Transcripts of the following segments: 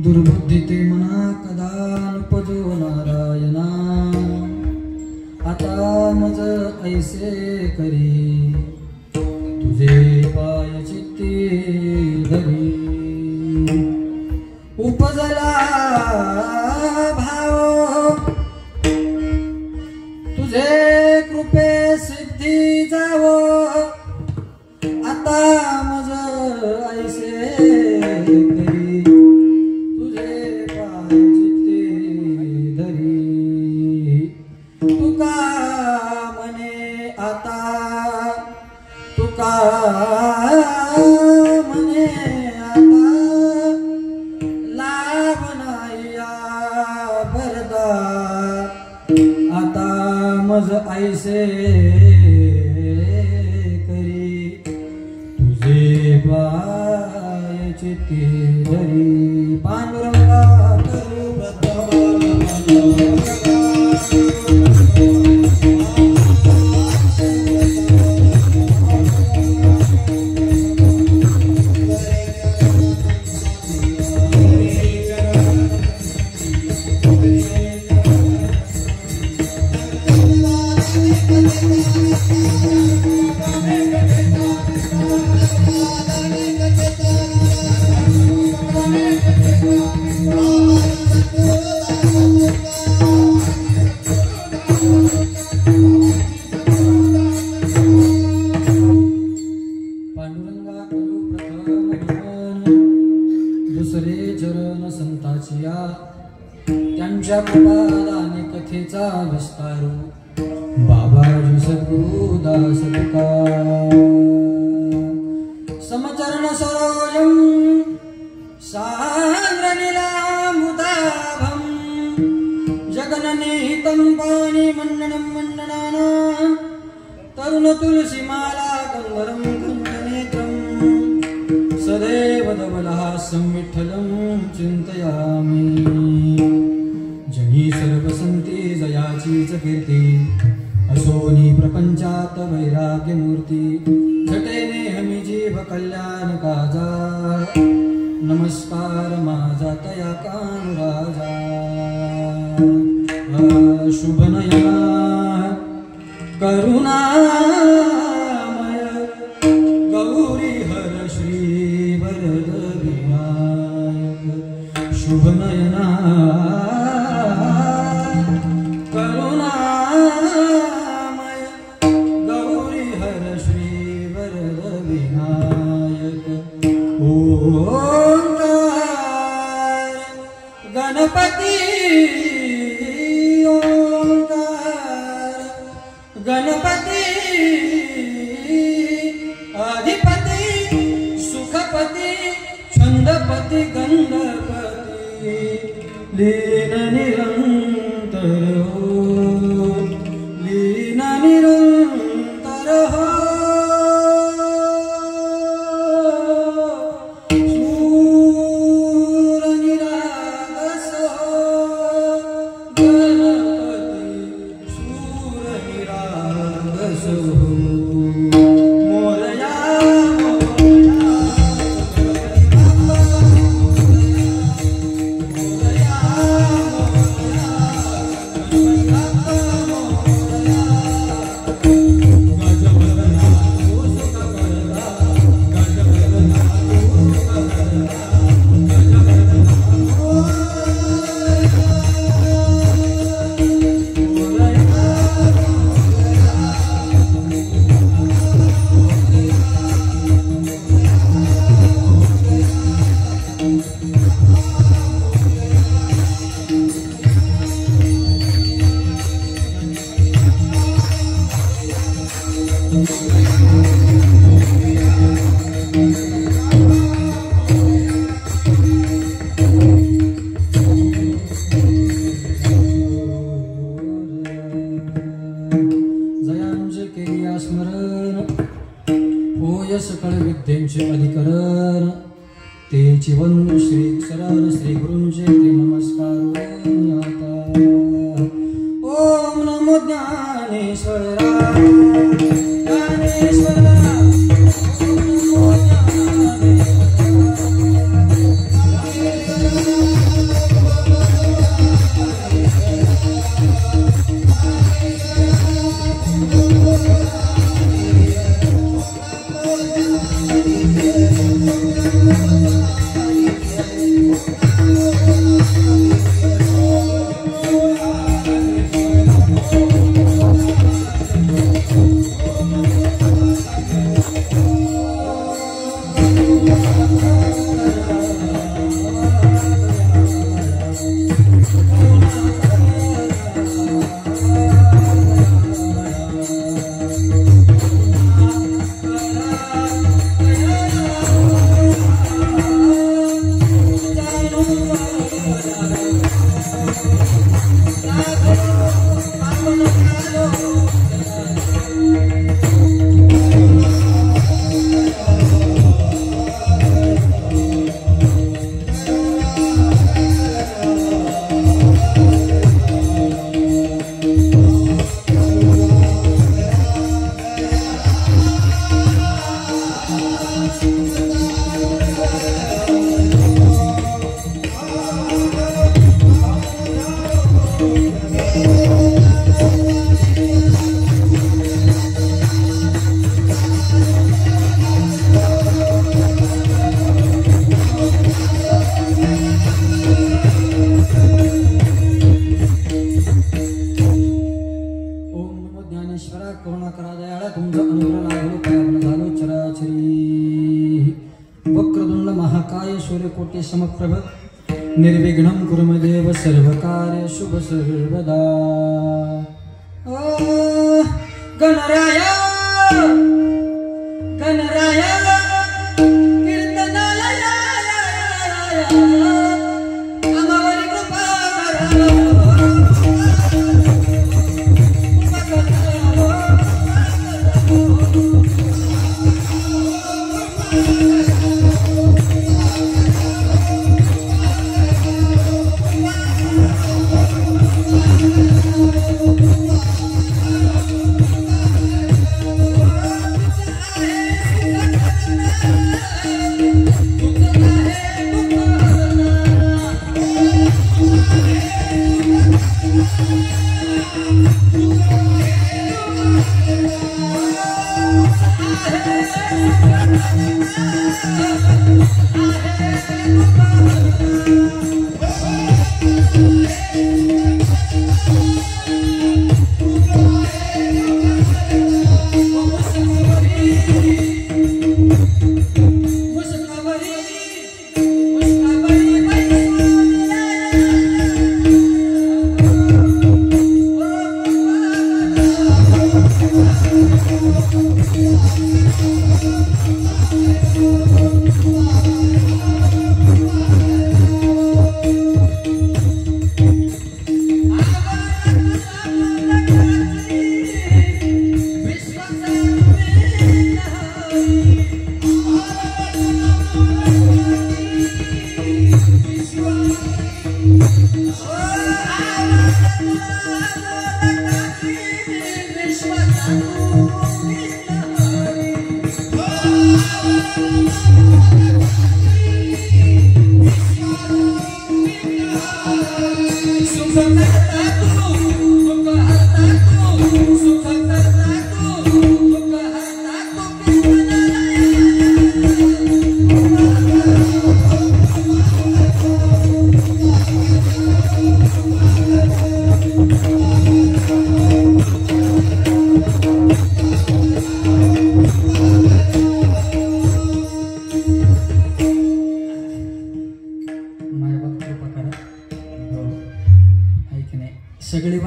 दुर्बुद्धी ते मना कदा नुपजो नारायणा आता मज ऐसे करी तुझे पाय चित्ती धरी उपजला भाव तुझे कृपे सिद्धी जावो आता मज ऐसे करी तुका मने आता लाभ नाया बरदा आता मज ऐसे करी तुझे पाय चित्ती धरी पांडुरंगा करू दुसरे चरण संताचिया त्यांच्या कृपादाने कथेचा विस्तारू बाबाजी सद्गुरु दास तुकार समचरण सरोजम सान्द्रनीलामुदाभं जगन्निहितं पाणि मण्डनं मण्डनाना तरुण तुलसीमाला कंवरं कंठनेत्रं सदैव धवलहास्यं विठ्ठलं चिन्तयामि जनी सर्वसन्ति जयाचीच कीर्ती असोनी प्रपंचात वैराग्यमूर्ती झटेने हमी जीव कल्याण काजा नमस्कार माझा तया कानुराजा शुभनया करुणा ओंकार गणपती ओंकार गणपती अधिपती सुखपती छंदपती गंधपती लीन निरंतर हो लीन निरंतर हो सकळ विद्येचे अधिकरण तेची वंदू श्री शरण श्री गुरुंचे नमस्कार ओम नमो ज्ञानेश्वराय ज्ञानेश्वराय कोटि समप्रभ निर्विघ्नं कुरु मे देव सर्वकार्येषु शुभ सर्वदा गणराय गणराय कीर्तनालय आम्हावरी कृपा करा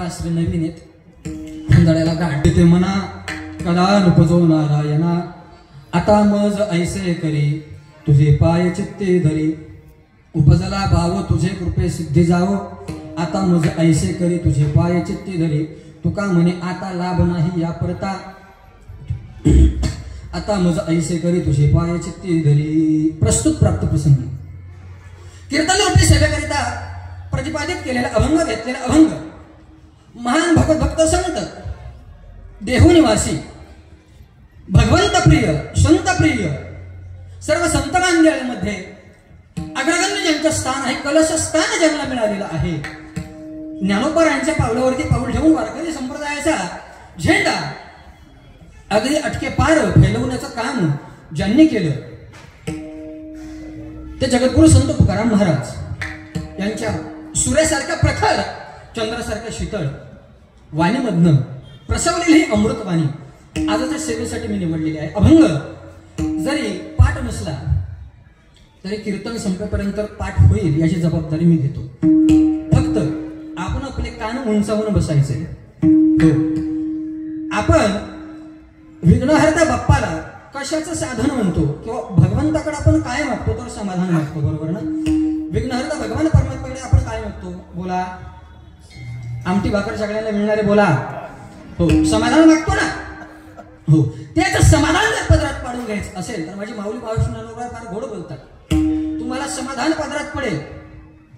वासरे नवीन आहेत खंदाळ्याला गाठ ते म्हणा कदा नुपजो नारायणा आता मज ऐसे करी तुझे पाय चित्ते धरी उपजला भाव तुझे कृपे सिद्धी जावो आता मज ऐसे करी तुझे पाय चित्ते धरी तुका म्हणे आता लाभ नाही या परता आता मज ऐसे करी तुझे पाय चित्ते धरी. प्रस्तुत प्राप्त प्रसंगी कीर्तन रूपी सेवेकरिता प्रतिपादित केलेला अभंग घेतलेला अभंग महान भगवत भक्त संत देहुनिवासी भगवंत प्रिय संत प्रिय सर्व संत बांधवांमध्ये अग्रगण्य ज्यांचं स्थान आहे कलश स्थान ज्यांना मिळालेलं आहे. ज्ञानोबरायांच्या पावलावरती पाऊल ठेवून वारकरी संप्रदायाचा झेंडा अगदी अटके पार फैलवण्याचं काम ज्यांनी केलं ते जगद्गुरु संत तुकाराम महाराज यांच्या सूर्यासारख्या प्रखर चंद्रासारख्या शीतळ वाणीमधनं प्रसवलेली ही अमृतवाणी आजच्या सेवेसाठी मी निवडलेली आहे. अभंग जरी पाठ नसला तरी कीर्तन संपेपर्यंत पाठ होईल याची जबाबदारी मी घेतो. फक्त आपण आपले कान उंचावून बसायचे. हो, आपण विघ्नहर्ता बाप्पाला कशाचं साधन म्हणतो किंवा भगवंताकडे आपण काय मागतो तर समाधान मागतो, बरोबर ना. विघ्नहर्ता भगवान परमात्म्याकडे आपण काय मागतो? बोला, आमटी भाकर सगळ्यांना मिळणारे बोला. हो, समाधान मागतो ना. हो, त्याचं समाधान जर पदरात पाडून घ्यायचं असेल तर माझी माऊली मावशी फार गोड बोलतात. तुम्हाला समाधान पदरात पडेल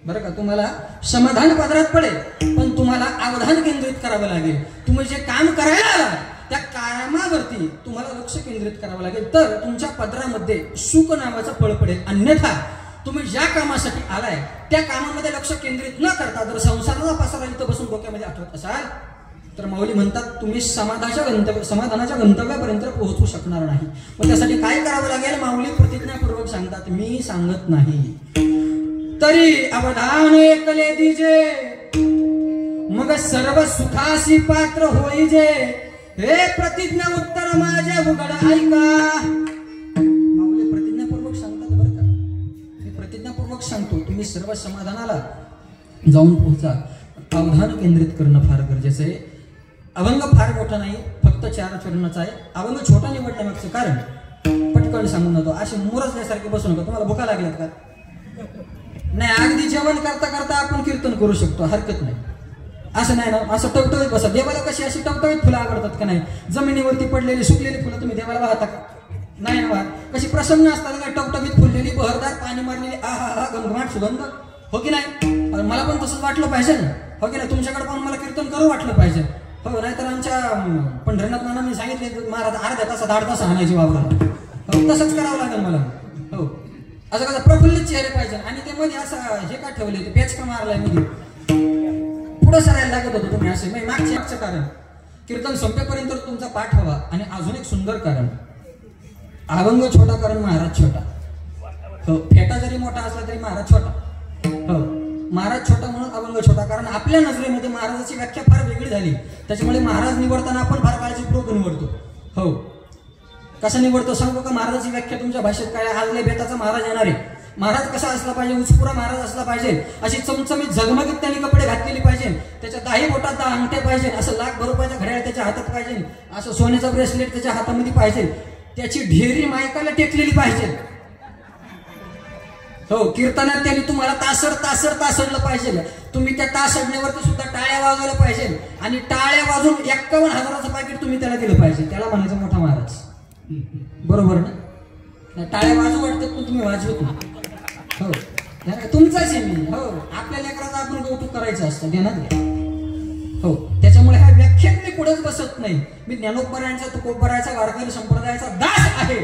बरं का, तुम्हाला समाधान पदरात पडेल पण तुम्हाला अवधान केंद्रित करावं लागेल. तुम्ही जे काम करायला त्या कामावरती तुम्हाला लक्ष केंद्रित करावं लागेल तर तुमच्या पदरामध्ये सुख नावाचं फळ पडेल. अन्यथा तुम्ही ज्या कामासाठी आलाय त्या कामामध्ये लक्ष केंद्रित न करता जर संसाराचा पसारा इथं बसून डोक्यामध्ये आठवत असाल तर माऊली म्हणतात तुम्ही समाधानाच्या गंतव्यापर्यंत पोहोचू शकणार नाही. मग त्यासाठी काय करावं लागेल? माऊली प्रतिज्ञापूर्वक सांगतात, मी सांगत नाही तरी अवधान ऐकले दिजे मग सर्व सुखासी पात्र होईजे. हे प्रतिज्ञा उत्तर माझे उघड ऐका. माऊली प्रतिज्ञापूर्वक सांगतात बरं का, मी प्रतिज्ञापूर्वक सांगतो तुम्ही सर्व समाधानाला जाऊन पोहोचा. अवधान केंद्रित करणं फार गरजेचं आहे. अभंग फार मोठा नाही, फक्त 4 चरणाचा आहे. अभंग छोटा निवडण्यामागचं कारण पटकन सांगून जातो. असे मुरजल्यासारखे बसू नका. तुम्हाला भुका लागल्यात का? नाही, अगदी जेवण करता करता आपण कीर्तन करू शकतो, हरकत नाही. असं नाही ना, असं टवटवीत बसा. देवाला कशी अशी टवटवीत फुलं आवडतात का नाही? जमिनीवरती पडलेली सुकलेली फुलं तुम्ही देवाला वाहता का? नाही ना वाहत. कशी प्रसन्न असतात का? टवटवीत फुललेली, बहरदार, पाणी मारलेली, आहा घमघमाट सुगंध, हो की नाही? मला पण तसंच वाटलं पाहिजे ना, हो की नाही? तुमच्याकडे पण मला कीर्तन करू वाटलं पाहिजे. हो, नाहीतर आमच्या पंढरीनाथ नानांनी सांगितले महाराज अर्ध्या तासात 8 तास आणायची वावराला. हो, तसंच करावं लागेल मला. हो, असं कसं प्रफुल्लित चेहरे पाहिजे. आणि ते मध्ये असं हे का ठेवले, ते पेच का मारलाय मध्ये, पुढं सरायला लागत होतं तुम्ही असे. मागचं कारण कीर्तन संपेपर्यंत तुमचा पाठ हवा. आणि अजून एक सुंदर कारण, अभंग छोटा कारण महाराज छोटा. हो, फेटा जरी मोठा असला तरी महाराज छोटा. हो, महाराज छोटा म्हणून अभंग छोटा. कारण आपल्या नजरेमध्ये महाराजाची व्याख्या फार वेगळी झाली, त्याच्यामुळे महाराज निवडताना आपण फार काळजीपूर्वक निवडतो. हो, कसं निवडतो सांगू का? महाराजाची व्याख्या तुमच्या भाषेत काय? आजले बेताचा महाराज येणार आहे. महाराज कसा असला पाहिजे? उचपुरा महाराज असला पाहिजे. अशी चमचमीत झगमगीत त्यांनी कपडे घातलेले पाहिजे. त्याच्या 10 बोटात 10 अंगठे पाहिजे. असं ₹1,00,000 घड्याळ त्याच्या हातात पाहिजे. असं सोन्याचा ब्रेसलेट त्याच्या हातामध्ये पाहिजे. त्याची ढेरी मायकाला टेकलेली पाहिजे. हो, कीर्तनात त्यांनी तुम्हाला तासडलं पाहिजे. तुम्ही त्या तासडण्यावरती सुद्धा टाळ्या वाजवल्या पाहिजे. आणि टाळ्या वाजून 51,000चं पाकिट तुम्ही त्याला दिलं पाहिजे. त्याला म्हणायचं मोठा महाराज, बरोबर ना? टाळ्या वाजू वाटतात पण तुम्ही वाजवत नाही. हो, तुमचाच आहे मी. हो, आपल्या लेकराचं आपण कौतुक करायचं असतं, ध्यानात घ्या. हो, त्याच्यामुळे ह्या व्याख्येत मी पुढेच बसत नाही. मी ज्ञानोबरायांचा, तुकोबरायांचा, वारकरी संप्रदायाचा दास आहे.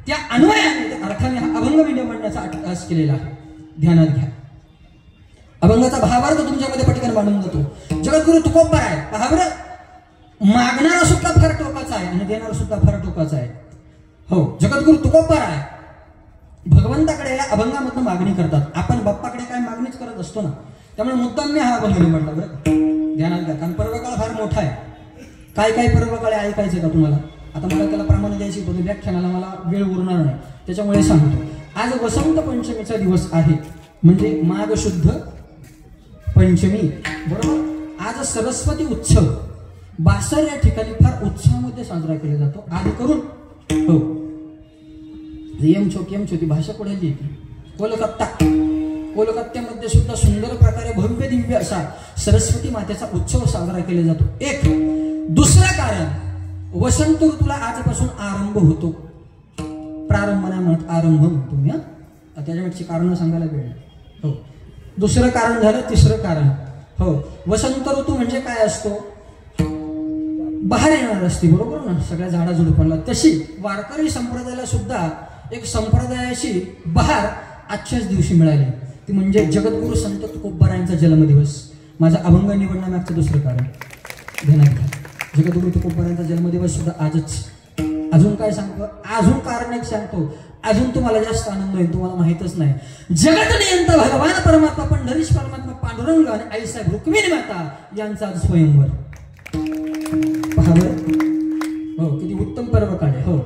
त्या अन्वयाने, त्या अर्थाने हा अभंग मी निवडण्याचा अट्टहास केलेला आहे. ध्यानात घ्या. अभंगाचा भावार्थ तुमच्यामध्ये पटकन मांडून जातो. जगद्गुरु तुकोबर आहे. पहा बरं, मागणारा सुद्धा फार टोकाचा आहे आणि देणारा सुद्धा फार टोकाचा आहे. हो, जगद्गुरु तुकोबर आहे. भगवंताकडे या अभंगामधून मागणी करतात. आपण बाप्पाकडे काय मागणीच करत असतो ना, त्यामुळे मुद्दाम मी हा अभंग निवडला बरं. ध्यानात घ्या. कारण पर्वकाळ फार मोठा आहे. काय पर्वकाळ ऐकायचं का तुम्हाला? आता मला त्याला प्रमाण द्यायची होती, व्याख्यानाला मला वेळ उरणार नाही, त्याच्यामुळे सांगतो. आज वसंत पंचमीचा दिवस आहे, म्हणजे माघ शुद्ध पंचमी, बरोबर. आज सरस्वती उत्सव बासर या ठिकाणी फार उत्साहामध्ये साजरा केला जातो. आधी करून हो यम छोटी भाषा कोणाची येते कोलकात्यामध्ये सुद्धा सुंदर प्रकारे भव्य दिव्य असा सरस्वती मातेचा उत्सव साजरा केला जातो. एक दुसरं कारण वसंत ऋतूला आजपासून आरंभ होतो. प्रारंभ नाही म्हणत आरंभ म्हणतो मी. त्याच्यामागची कारण सांगायला वेळ नाही. हो दुसरं कारण झालं. तिसरं कारण हो वसंत ऋतू म्हणजे काय असतो बहार येणार असते बरोबर ना सगळ्या झाडा झुडपांना. तशी वारकरी संप्रदायाला सुद्धा एक संप्रदायाची बहार आजच्याच दिवशी मिळाली. ती म्हणजे जगद्गुरु संत तुकोबारायांचा जन्मदिवस. माझा अभंग निवडण्यामागचं दुसरं कारण ध्यानात घ्या. जगद्गुरु तुकोबारायांचा जन्मदिवस सुद्धा आजच. अजून काय सांगतो अजून कारण एक सांगतो अजून तुम्हाला जास्त आनंद होईल. तुम्हाला माहितच नाही जगत नियंता भगवान परमात्मा पंढरीश परमात्मा पांडुरंग आणि आईसाहेब रुक्मिणी माता यांचा आज स्वयंवर. पहा बरं हो किती उत्तम पर्व काळ आहे. हो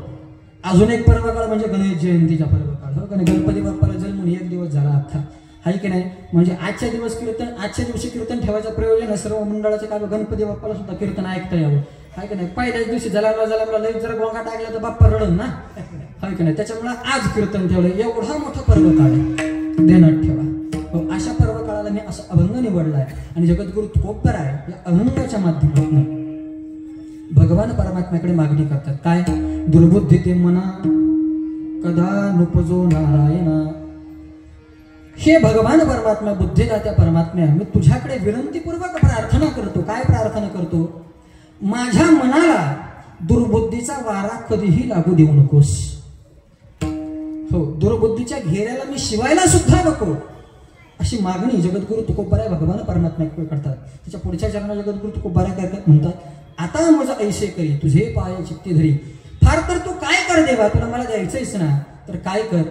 अजून एक पर्व काळ म्हणजे गणेश जयंतीचा पर्व काळ. हो कारण गणपती बाप्पाला जन्मून एक दिवस झाला अख्खा हाय की नाही. म्हणजे आजच्या दिवशी कीर्तन ठेवायचं प्रयोजन आहे सर्व मंडळाचं. काय गणपती बाप्पाला सुद्धा कीर्तन ऐकता यावं हाय की नाही. पहिल्याच दिवशी जलाला लई जर गोंगा टाकला तर बाप्पा रडन ना हाय की नाही. त्याच्यामुळे आज कीर्तन ठेवलं. एवढा मोठा पर्व काळ आहे ध्यानात ठेवा. हो अशा पर्व काळाला मी असा अभंग निवडलाय आणि जगद्गुरु तुकोबाराय या अभंगाच्या माध्यमातून भगवान परमात्म्याकडे मागणी करतात. काय दुर्बुद्धी ते मना कदा नुपजो नारायणा. हे भगवान परमात्मा बुद्धिदात्या परमात्म्या मी तुझ्याकडे विनंतीपूर्वक प्रार्थना करतो. काय प्रार्थना करतो माझ्या मनाला दुर्बुद्धीचा वारा कधीही लागू देऊ नकोस. हो दुर्बुद्धीच्या घेऱ्याला मी शिवायला सुद्धा नको अशी मागणी जगद्गुरु तुकोबाराय भगवान परमात्म्याकडे करतात. त्याच्या पुढच्या चरणात जगद्गुरु तुकोबाराय करतात म्हणतात आता माझं ऐसे करी तुझे पाय चित्ती धरी. फार तर तू काय कर देवा तुला मला द्यायचंच ना तर काय कर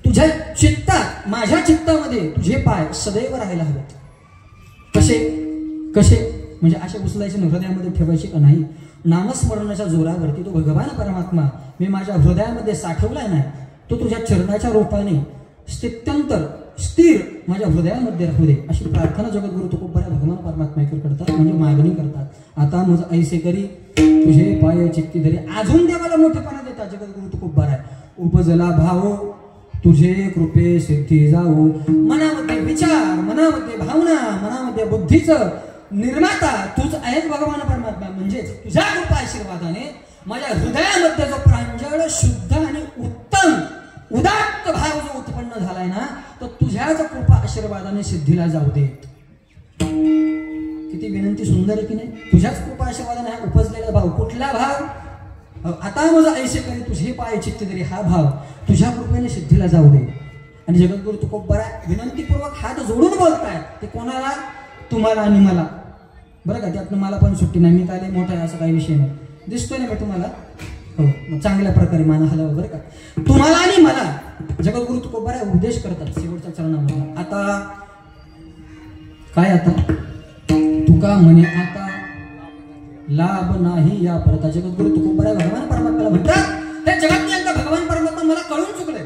तुझ्या चित्तात माझ्या चित्तामध्ये तुझे पाय सदैव राहायला हवेत. कसे कसे म्हणजे असे उचलायचे हृदयामध्ये ठेवायचे का नाही. नामस्मरणाच्या जोरावरती तो भगवान परमात्मा मी माझ्या हृदयामध्ये साठवलाय नाही तो तुझ्या चरणाच्या रूपाने स्थित्यंतर स्थिर माझ्या हृदयामध्ये राहू दे अशी प्रार्थना जगद्गुरु तुकोबाराय भगवान परमात्म्याकडे करतात. म्हणजे मागणी करतात. आता मज ऐसे करी तुझे पाय चित्ती धरी. अजून देवाला मोठेपणा देतात जगद्गुरु तुकोबाराय. उपजला भाव तुझे कृपे सिद्धी जाऊ. मनामध्ये विचार मनामध्ये भावना मनामध्ये बुद्धीचं निर्माता तूच आहेस भगवान परमात्मा. म्हणजेच तुझ्या कृपा आशीर्वादाने माझ्या हृदयामध्ये जो प्रांजळ शुद्ध आणि उत्तम उदात्त भाव जो उत्पन्न झालाय ना तो तुझ्याच कृपा आशीर्वादाने सिद्धीला जाऊ देत. किती विनंती सुंदर आहे की नाही. तुझ्याच कृपा आशीर्वादाने हा उपजलेला भाव कुठला भाव आता माझा ऐसे करी तुझे पाय चित्त तरी हा भाव तुझ्या कृपेने सिद्धीला जाऊ दे. आणि जगद्गुरु तुकोबाराय विनंतीपूर्वक हात जोडून बोलताय. ते कोणाला तुम्हाला आणि मला बरं का. त्यातनं मला पण सुट्टी नाही. मी काय मोठा आहे असं काही विषय नाही. दिसतोय ना मी तुम्हाला हो मग चांगल्या प्रकारे माना हलावं बरं का. तुम्हाला आणि मला जगद्गुरु तुकोबाराय उपदेश करतात शेवटच्या चरणामध्ये. आता काय आता तुका म्हणे आता लाभ नाही या परता. जगद्गुरु तुकोबाराय भगवान परमात्म्याला म्हणतात हे जगातले अंक भगवान परमात्मा मला कळून चुकलंय.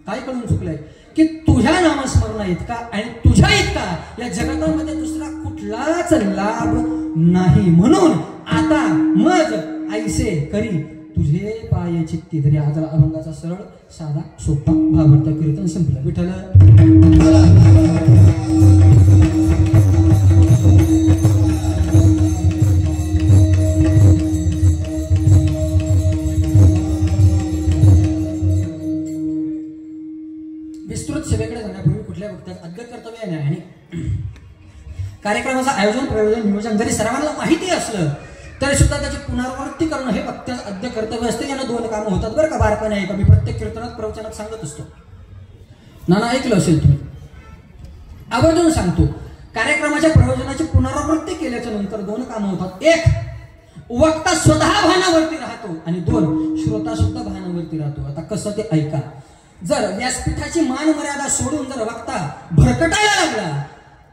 काय कळून चुकलंय की तुझ्या नामस्मरणा इतका आणि तुझ्या इतका या जगामध्ये दुसरा कुठलाच लाभ नाही. म्हणून आता मज ऐसे करी तुझे पाय चित्ती धरी. आज अभंगाचा सरळ साधा सोपा भावार्थ कीर्तन संपलं. विठ्ठल विस्तृत सेवेकडे जाण्यापूर्वी कुठल्या वक्त्यात अद्य कर्तव्य नाही. आणि कार्यक्रमाचं आयोजन प्रयोजन नियोजन जरी सर्वांना माहिती असलं तरी सुद्धा त्याची पुनरावृत्ती करणं हे वक्त्याच अद्य कर्तव्य असते. यानं दोन कामं होतात बरं का. बारकाने आहे का मी प्रत्येक कीर्तनात प्रवचनात सांगत असतो. नाना ऐकलं असेल तुम्ही. आवर्जून सांगतो कार्यक्रमाच्या प्रयोजनाची पुनरावृत्ती केल्याच्या नंतर दोन कामं होतात. एक वक्ता स्वतः भानावरती राहतो आणि दोन श्रोता सुद्धा भानावरती राहतो. आता कसं ते ऐका. जर व्यासपीठाची मान मर्यादा सोडून जर वक्ता भरकटायला लागला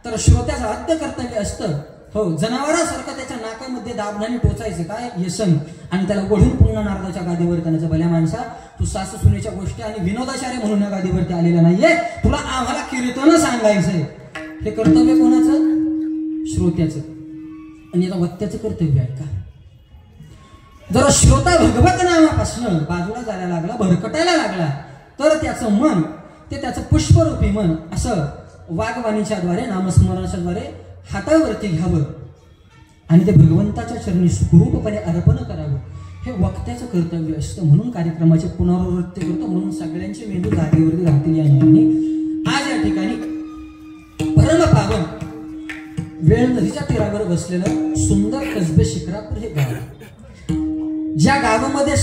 तर श्रोत्याचं आद्य कर्तव्य असतं हो जनावरासारखं त्याच्या नाकामध्ये दाबण्याने टोचायचे काय व्यसन आणि त्याला ओढून पुन्हा नारदाच्या गादीवर त्याचं भल्या माणसा तू सासू सुनेच्या गोष्टी आणि विनोदाचार्य म्हणून या गादीवरती आलेला नाहीये. तुला आम्हाला कीर्तन सांगायचंय. हे कर्तव्य कोणाचं श्रोत्याचं आणि आता वक्त्याचं कर्तव्य आहे का? जर श्रोता भगवत नामापासून बाजूला जायला लागला, भरकटायला लागला, तर त्याचं मन, ते त्याचं पुष्परूपी मन असं वागवाणीच्या द्वारे, नामस्मरणाच्या द्वारे हातावरती घ्यावं आणि ते भगवंताच्या चरणी सुखरूपपणे अर्पण करावं, हे वक्त्याचं कर्तव्य असतं. म्हणून कार्यक्रमाची पुनरावृत्ती करतो, म्हणून सगळ्यांचे मेंदू जागेवरती राहतील या निमित्ताने आज या ठिकाणी परम पावन वेळ नदीच्या तीरावर बसलेलं सुंदर कसबे शिक्रापूर हे गाव, ज्या गावामध्ये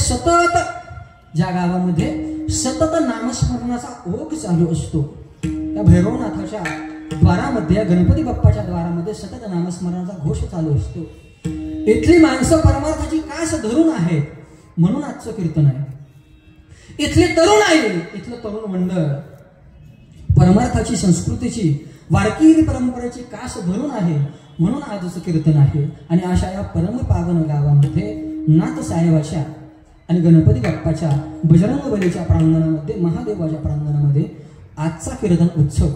सतत नामस्मरणाचा ओघ चालू असतो. त्या भैरवनाथाच्या द्वारामध्ये, गणपती बाप्पाच्या द्वारामध्ये सतत नामस्मरणाचा घोष चालू असतो. इथली माणसं परमार्थाची कास धरून आहेत म्हणून आजचं कीर्तन आहे. इथले तरुण आहे, इथलं तरुण मंडळ परमार्थाची, संस्कृतीची, वारकरी परंपरेची कास धरून आहे म्हणून आजचं कीर्तन आहे. आणि अशा या परम पावन गावामध्ये नाथ साहेबाच्या आणि गणपती बाप्पाच्या, बजरंग बलीच्या प्रांगणामध्ये, महादेवाच्या प्रांगणामध्ये आजचा कीर्तन उत्सव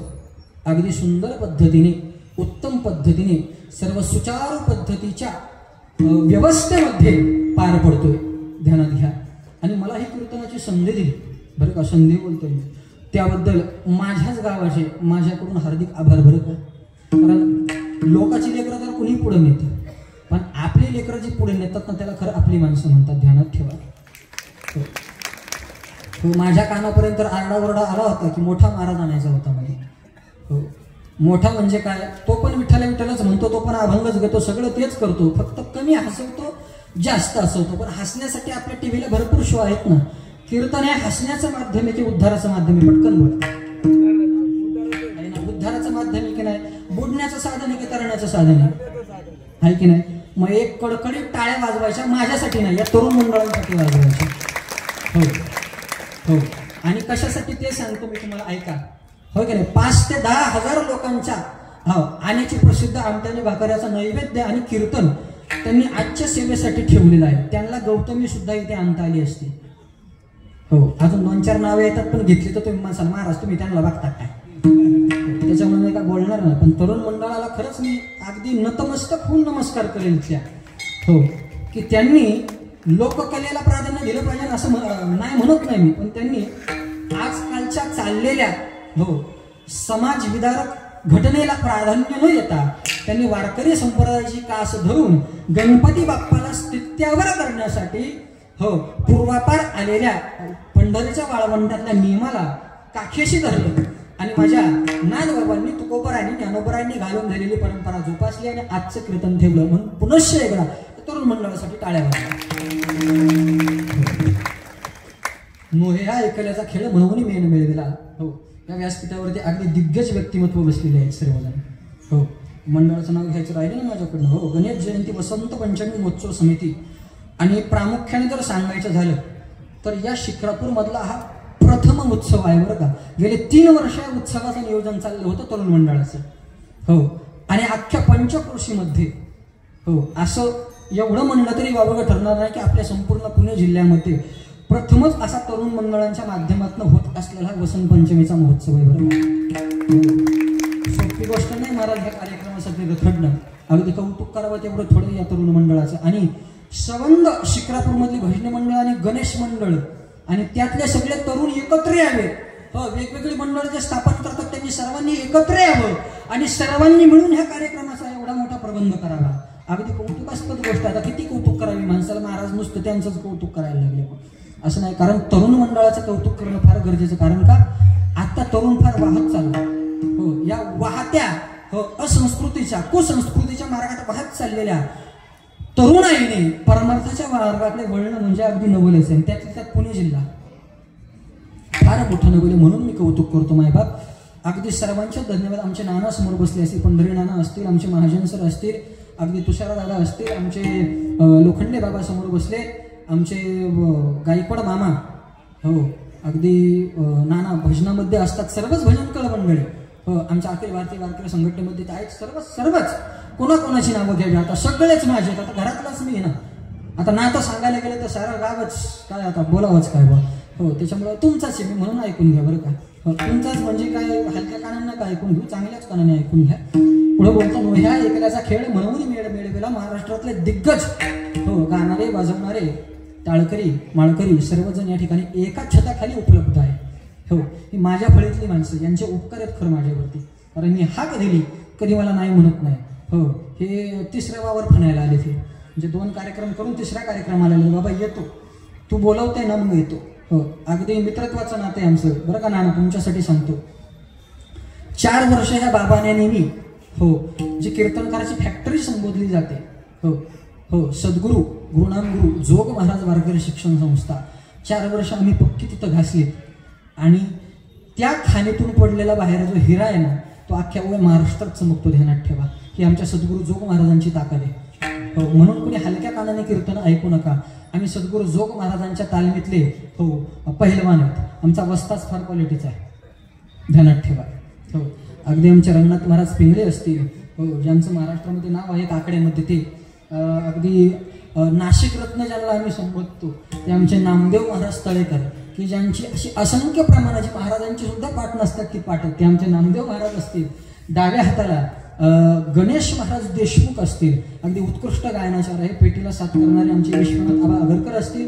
अगदी सुंदर पद्धतीने, उत्तम पद्धतीने, सर्व सुचारू पद्धतीच्या व्यवस्थेमध्ये पार पडतोय. ध्यानात घ्या. आणि मला ही कीर्तनाची संधी दिली बरं का, संधी बोलतोय मी, त्याबद्दल माझ्याच गावाचे माझ्याकडून हार्दिक आभार बरं का. कारण लोकांची लेकरं तर कुणी पुढे नेतं, पण आपली लेकरं जी पुढे नेतात ना त्याला खरं आपली माणसं म्हणतात. ध्यानात ठेवा. हो, माझ्या कानापर्यंत तर आरडाओरडा आला होता की मोठा महाराज आणायचा होता मला. हो, मोठा म्हणजे काय, तो पण विठ्ठलच म्हणतो, तो पण अभंगच घेतो, सगळं तेच करतो, फक्त कमी हसवतो, जास्त हसवतो. पण हसण्यासाठी आपल्या टीव्हीला भरपूर शो आहेत ना. कीर्तन हे हसण्याचं माध्यम आहे की उद्धाराचं माध्यम आहे? पटकन बोल. उद्धाराचं माध्यम आहे की नाही? बुडण्याचं साधन आहे की तरण्याचं साधन आहे की नाही? मग एक कडकडीत टाळ्या वाजवायच्या माझ्यासाठी नाही, या तरुण मंडळांसाठी वाजवायच्या. हो हो. आणि कशासाठी ते सांगतो मी तुम्हाला, ऐका. हो की नाही? 5 ते 10 हजार लोकांच्या आण्याची प्रसिद्ध आमट्याने भाकऱ्याचा नैवेद्य आणि कीर्तन त्यांनी आजच्या सेवेसाठी ठेवलेलं आहे. त्यांना गौतमी सुद्धा इथे आणता आली असते. हो, अजून 2-4 नावे येतात, पण घेतली तर तुम्ही म्हणसाल महाराज तुम्ही त्यांना बघता काय, त्याच्यामुळे मी काय बोलणार नाही. पण तरुण मंडळाला खरंच मी अगदी नतमस्तक होऊन नमस्कार करेल त्या. हो, की त्यांनी लोककलेला प्राधान्य दिलं पाहिजे असं नाही म्हणत नाही मी, पण त्यांनी आजकालच्या चाललेल्या समाज विदारक घटनेला प्राधान्य न देता त्यांनी वारकरी संप्रदायाची कास धरून गणपती बाप्पाला स्थित्यावर करण्यासाठी पूर्वापार आलेल्या पंढरीच्या वाळवंटातल्या नियमाला काखेशी धरलं आणि माझ्या नाथबाबांनी, तुकोबरायांनी, ज्ञानोबरायांनी घालून दिलेली परंपरा जोपासली आणि आजचं कीर्तन ठेवलं. म्हणून पुनश्च एकदा तरुण मंडळासाठी टाळ्या वाजवा. मोहे हा ऐकल्याचा खेळ म्हणून मेन मिळविला. हो, या व्यासपीठावरती अगदी दिग्गज व्यक्तिमत्व बसलेले आहेत सर्वजण. हो, मंडळाचं नाव घ्यायचं राहिलं ना माझ्याकडनं. हो, गणेश जयंती वसंत पंचमी महोत्सव समिती. आणि प्रामुख्याने जर सांगायचं झालं तर या शिक्रापूर मधला हा प्रथम उत्सव आहे बरं का. गेले 3 वर्ष या उत्सवाचं नियोजन चाललं होतं तरुण मंडळाचं. हो, आणि अख्ख्या पंचक्रोशीमध्ये असं एवढं म्हणलं तरी वावगं ठरणार नाही की आपल्या संपूर्ण पुणे जिल्ह्यामध्ये प्रथमच असा तरुण मंडळांच्या माध्यमातून होत असलेला वसंत पंचमीचा महोत्सव आहे बरं का. सोपी गोष्ट नाही महाराज ह्या कार्यक्रमासाठी रखडणं. अगदी कौतुक करावं तेवढं थोडं या तरुण मंडळाचं. आणि संबंध शिक्रापूर मधली भजनी मंडळ आणि गणेश मंडळ आणि त्यातले सगळे तरुण एकत्र यावे. वेगवेगळी मंडळ जे स्थापन करतात त्यांनी सर्वांनी एकत्र यावं आणि सर्वांनी मिळून ह्या कार्यक्रमाचा एवढा मोठा प्रबंध करावा. अगदी कौतुकास्पद गोष्ट. आता किती कौतुक करावी माणसाला, महाराज नुसतं त्यांचंच कौतुक करायला लागले असं नाही. कारण तरुण मंडळाचं कौतुक करणं फार गरजेचं. कारण का आता तरुण फार वाहत चालला. हो, या वाहत्या असंस्कृतीच्या, कुसंस्कृतीच्या मार्गात वाहत चाललेल्या तरुणाईने परमार्थाच्या मार्गाकडे वळणं म्हणजे अगदी नवलच आहे. त्यात पुणे जिल्हा फार मोठं नवल. म्हणून मी कौतुक करतो मायबाप. अगदी सर्वांचे धन्यवाद. आमचे नाना समोर बसले असतील, पंढरी नाना असतील, आमचे महाजन सर असतील, अगदी तुषार दादा असतील, आमचे लोखंडे बाबा समोर बसले, आमचे गायकवाड मामा, हो अगदी नाना भजनामध्ये असतात, सर्वच भजन कळ मंडळी. आमच्या अखिल भारतीय वारकरी संघटनेमध्ये आहेत सर्वच. कोणाकोणाची नावं घ्यावी आता? सगळेच माझे. आता घरातलाच मी ना. आता नातं सांगायला गेलं तर सारा गावच काय आता बोलावंच काय बा. हो, त्याच्यामुळे तुमचाच आहे मी म्हणून ऐकून घ्या बरं का. तुमचाच म्हणजे काय हलक्या कानांना काय ऐकून घेऊ, चांगल्याच कानाने ऐकून घ्या. पुढे बोलतो, ह्या एकल्याचा खेळ म्हणून मेळवेला महाराष्ट्रातले दिग्गज गाणारे वाजवणारे टाळकरी माळकरी सर्वजण या ठिकाणी एकाच छताखाली उपलब्ध आहे. ही माझ्या फळीतली माणसं, यांचे उपकार आहेत खरं माझ्यावरती, कारण मी हाक दिली कधी मला नाही म्हणत नाही. हे तिसऱ्या वावर फणायला आले ते, म्हणजे 2 कार्यक्रम करून तिसऱ्या कार्यक्रमाला आले. बाबा येतो, तू बोलवते ना मग येतो. अगदी मित्रत्वाचं नातं आहे आमचं बरं का नाना, तुमच्यासाठी सांगतो. 4 वर्ष ह्या बाबाने नेहमी जी कीर्तनकाराची फॅक्टरी संबोधली जाते, सद्गुरू गुरुनाम गुरु जोग महाराज वारकरी शिक्षण संस्था, 4 वर्ष आम्ही पक्की तिथं घासली. आणि त्या खाणीतून पडलेला बाहेर जो हिरा आहे ना, तो अख्ख्या महाराष्ट्रात चमकतो. ध्यानात ठेवा, ही आमच्या सद्गुरू जोग महाराजांची ताकद आहे. म्हणून कोणी हलक्या कानाने कीर्तन ऐकू नका. आम्ही सद्गुरू जोग महाराजांच्या तालमीतले पहिलवान आहेत. आमचा वस्ताच फार क्वालिटीचा आहे, ध्यानात ठेवा. अगदी आमचे रंगनाथ महाराज पिंगळे असतील, ज्यांचं महाराष्ट्रामध्ये नाव आहे काकड्यामध्ये, ते अगदी नाशिक रत्न ज्यांना आम्ही संबोधतो ते आमचे नामदेव महाराज तळेकर, की ज्यांची अशी असंख्य प्रमाणाची महाराजांची सुद्धा पाठ नसतात ती पाठ, ते आमचे नामदेव महाराज असतील. डाव्या हाताला गणेश महाराज देशमुख असतील, अगदी उत्कृष्ट गायनाचार आहे, पेटीला साथ करणारे आमचे विश्वनाथ आबा आगरकर असतील.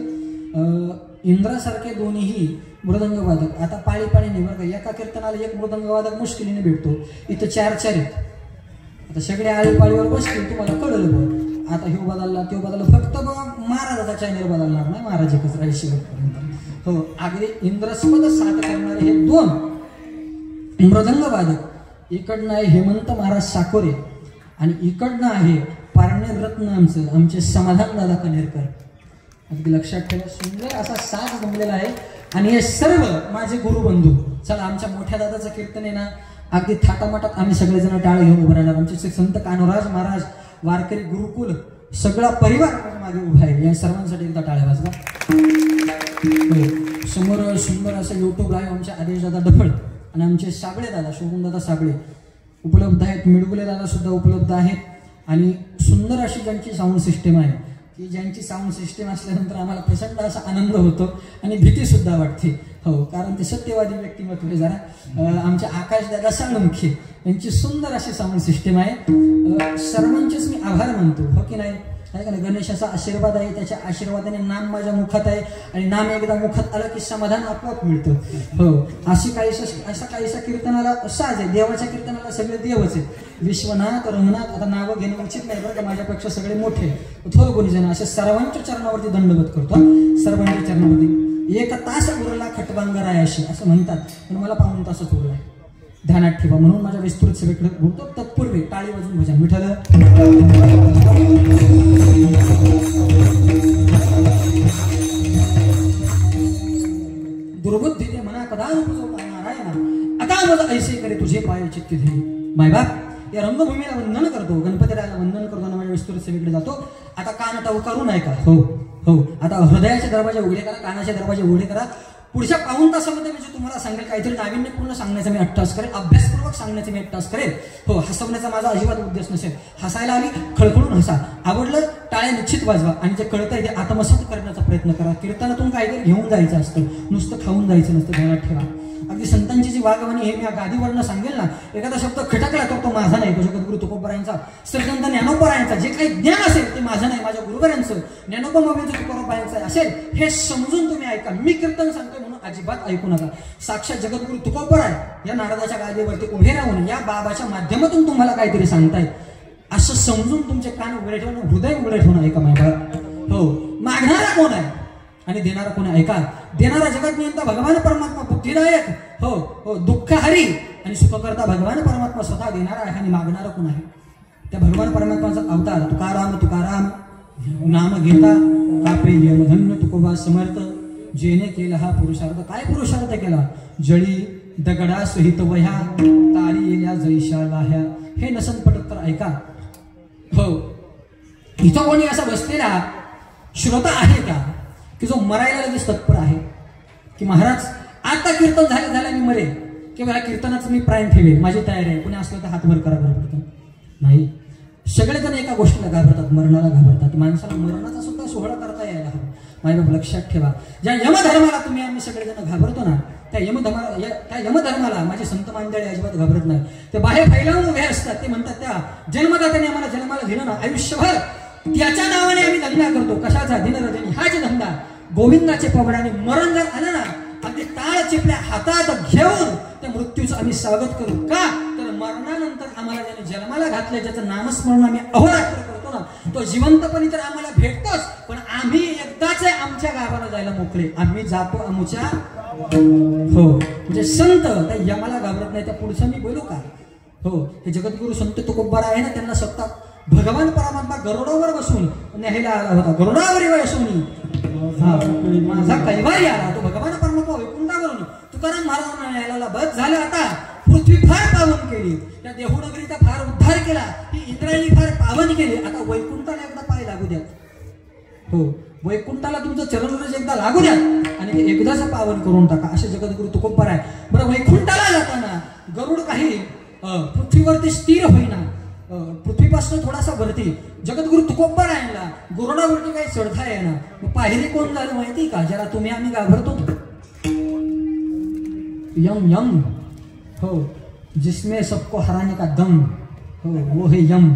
इंद्रासारखे दोन्हीही मृदंगवादक. आता पाळी निवड का, एका कीर्तनाला एक मृदंगवादक मुश्किलीने भेटतो, इथं 4 आहेत. आता सगळे आळीपाळीवर बसतील, तुम्हाला कळलं बघ. आता ह्यो बदलला त्यो बदलला, फक्त बघा महाराजाचा चॅनल बदलणार नाही, महाराज एकच राहील शेवटपर्यंत. अगदी इंद्रस्पद साथ करणारे हे 2 मृदंगवादक, इकडनं आहे हेमंत महाराज साकोरे आणि इकडनं आहे पारणे रत्न आमचे समाधान दादा कनेरकर. अगदी लक्षात ठेवा, सुंदर असा साथ जमलेला आहे. आणि हे सर्व माझे गुरुबंधू. चला, आमच्या मोठ्या दादाचं कीर्तन आहे ना, अगदी थाटामाटात आम्ही सगळेजण टाळ घेऊन उभं राहणार. आमचे संत कान्होराज महाराज वारकरी गुरुकुल सगळा परिवार मागे उभा आहे. या सर्वांसाठी एकदा टाळ्या वाजवा. समोर सुंदर असं युट्यूब आहे आमचे आदेश दादा डफळ आणि आमचे साबळे दादा, शोभून दादा साबळे उपलब्ध आहेत. मिडगुले दादा सुद्धा उपलब्ध आहेत. आणि सुंदर अशी ज्यांची साऊंड सिस्टीम आहे, की ज्यांची साऊंड सिस्टीम असल्यानंतर आम्हाला प्रचंड असा आनंद होतो आणि भीती सुद्धा वाटते. कारण ते सत्यवादी व्यक्तिमत्व आहे जरा. आमचे आकाश दादा साळुंखे यांची सुंदर अशी साऊंड सिस्टीम आहे. सर्वांचेच मी आभार मानतो, हो की नाही. गणेशाचा आशीर्वाद आहे, त्याच्या आशीर्वादाने नाम माझ्या मुखात आहे आणि नाम एकदा मुखात आलं की समाधान आपोआप मिळतं. असा काहीसा कीर्तनाला साज आहे. देवाच्या कीर्तनाला सगळे देवच आहेत. विश्वनाथ रंगनाथ, आता नावं घेणं उचित नाही बरं का, माझ्यापेक्षा सगळे मोठे थोर कोणी जण असे सर्वांच्या चरणावरती दंडवत करतो. सर्वांच्या चरणावरती 1 तास उरला खटबांगर आहे अशी असं म्हणतात, पण मला 1 तासच उरलाय. ध्यानात ठेवा. म्हणून माझ्या विस्तृत सभेकडे बोलतो. तत्पूर्वी टाळी वाजून भजन विठ्ठल. दुर्बुद्धी दे मना कदा रूप नारायणा, आता माझं ऐसे करे तुझे पाय चित्त धे. मायबाप, या रंगभूमीला वंदन करतो, गणपतीला वंदन करतो आणि माझ्या विस्तृत सभेकडे जातो. आता कान टावकारू नाही का? आता हृदयाचे दरवाजे उघडे करा, कानाचे दरवाजे उघडे करा. पुढच्या 1 तासामध्ये म्हणजे तुम्हाला सांगेल काहीतरी नाविन्यपूर्ण सांगण्याचा मी अट्टास करेल, अभ्यासपूर्वक सांगण्याचा मी अट्टास करेल. हसवण्याचा माझा अजिबात उद्देश नसेल. हसायला आली खळखळून हसा, आवडलं टाळ्या निश्चित वाजवा आणि जे कळतंय ते आत्मसात करण्याचा प्रयत्न करा. कीर्तनातून काहीतरी घेऊन जायचं असतं, नुसतं खाऊन जायचं नसतं. ध्यानात ठेवा. अगदी संतांची जी वागवणी हे मी गादीवरनं सांगेल ना, एखादा शब्द खटकला तर तो माझा नाही, तो जगद्गुरु तुकोबारायांचा, श्रीसंत ज्ञानोबारायांचा जे काही ज्ञान असेल ते माझं नाही, माझ्या गुरुवरांचं, ज्ञानोबा माऊलींचं तुकोबारायांचं असेल हे समजून तुम्ही ऐका. मी कीर्तन सांगतोय म्हणून अजिबात ऐकू नका. साक्षात जगद्गुरु तुकोबाराय या नारदाच्या गादीवरती उभे राहून या बाबाच्या माध्यमातून तुम्हाला काहीतरी सांगतायत असं समजून तुमचे कान उघडे ठेवून, हृदय उघडे ठेवून ऐका माझ्या. मागणारा कोण आहे आणि देणारा कोण आहे? ऐका. देणारा जगत नियंता भगवान परमात्मा बुद्धिदायक, दुःखहरी आणि सुखकर्ता भगवान परमात्मा स्वतः देणारा आहे. आणि मागणारा कोण आहे? त्या भगवान परमात्माचा अवतार तुकाराम नाम घेता कापे यमधन्य तुकोबा समर्थ, जेने केला हा पुरुषार्थ. काय पुरुषार्थ केला? जळी दगडा सहित वह्या, तारी येल्या जैशा लाह्या. हे नसन पटत तर ऐका. इथं कोणी असा बसलेला श्रोता आहे का की जो मरायला लगेच तत्पर आहे की महाराज आता कीर्तन झालं मी मरेल किंवा या कीर्तनाचं मी प्राण ठेवेल, माझी तयारी आहे. कोणी असलं तर हात वर करा बरं पडतं. नाही, सगळेजण एका गोष्टीला घाबरतात, मरणाला घाबरतात. माणसाला मरणाचा सुद्धा सोहळा करता यायला हवा. माझ्या लक्षात ठेवा. ज्या यमधर्माला तुम्ही आम्ही सगळेजण घाबरतो ना, त्या यमधर्माला माझे संत मांडळे अजिबात घाबरत नाही. ते बाहेर फैलावून उभे असतात. ते म्हणतात त्या जन्मदात्याने आम्हाला जन्माला दिलं ना, आयुष्यभर त्याच्या नावाने आम्ही धंदा करतो. कशाचा? दिनरजनी हाच धंदा. गोविंदाचे पगडाने मरण जर आलं ना, अगदी टाळ चिपल्या हातात घेऊन त्या मृत्यूचं आम्ही स्वागत करू. का तर मरणानंतर आम्हाला ज्याने जन्माला घातलं, ज्याचं नामस्मरण आम्ही अहोरात्र करतो ना, तो जिवंतपणी तर आम्हाला भेटतोच, पण आम्ही एकदाच आमच्या गावाला जायला मोकळे. आम्ही जातो आमच्या हो म्हणजे संत त्या यमाला घाबरत नाही. त्या पुढचं मी बोलू का? हो, हे जगद्गुरु संत तुकोबार आहे ना, त्यांना स्वतः भगवान परमात्मा गरुडावर बसून न्यायला आला होता. गरुडावर बसून माझा कैवारी आला. तो भगवान परमात्मा वैकुंठावरून तुकाराम महाराजांना न्यायला बस झालं. आता पृथ्वी फार पावन केली, त्या देहूनगरीचा फार उद्धार केला, ही इंद्रायणी फार पावन केली. आता वैकुंठाला एकदा पाय लागू द्या. हो, वैकुंठाला तुमचं चरणरज एकदा लागू द्या आणि ते एकदाच पावन करून टाका. असे जगद्गुरु तुकोबार आहे. बरं, वैकुंठाला जाताना गरुड काही पृथ्वीवरती स्थिर होईना, पृथ्वीपासून थोडासा वरती. जगद्गुरु तुकोबार आहे, गरुडावरती काही चढता येईना. मग पाहिली कोण झालं माहिती का? ज्याला तुम्ही आम्ही घाबरतो, यम. यम हो, जिसमें सबको हराने का दम हो, वो है यम.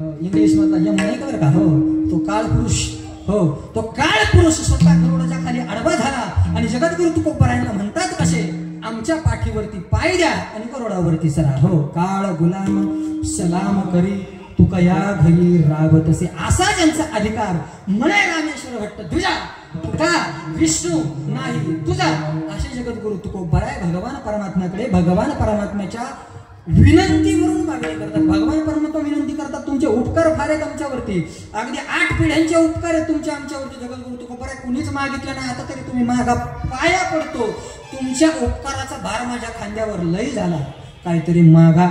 इंग्लिश मधला यम नाही का बरं का? हो, तो काळ पुरुष. हो, तो काळ पुरुष स्वतः गरुडाच्या खाली आडवा झाला आणि जगद्गुरु तुकोबारायांना म्हणतात कसे? आमच्या पाठीवरती पाय द्या आणि गरुडावरती सरा. हो, काळ गुलाम सलाम करी तुका या घरी रावतसे, असा ज्यांचा अधिकार म्हणे रामेश्वर भट्ट तुझा, तुका विष्णू नाही तुझा. असे जगद्गुरु तुकोबार भगवान परमात्म्याकडे भगवान परमात्म्याच्या विनंतीवरून मागणी करतात. भगवान परमात्मा विनंती करतात, तुमचे उपकार फार आहेत आमच्यावरती, अगदी 8 पिढ्यांचे उपकार आहेत तुमच्या आमच्यावरती. जगद्गुरु तुकोबार कुणीच मागितलं नाही, आता तरी तुम्ही मागा पाया पडतो. तुमच्या उपकाराचा भार माझ्या खांद्यावर लय झाला, काहीतरी मागा.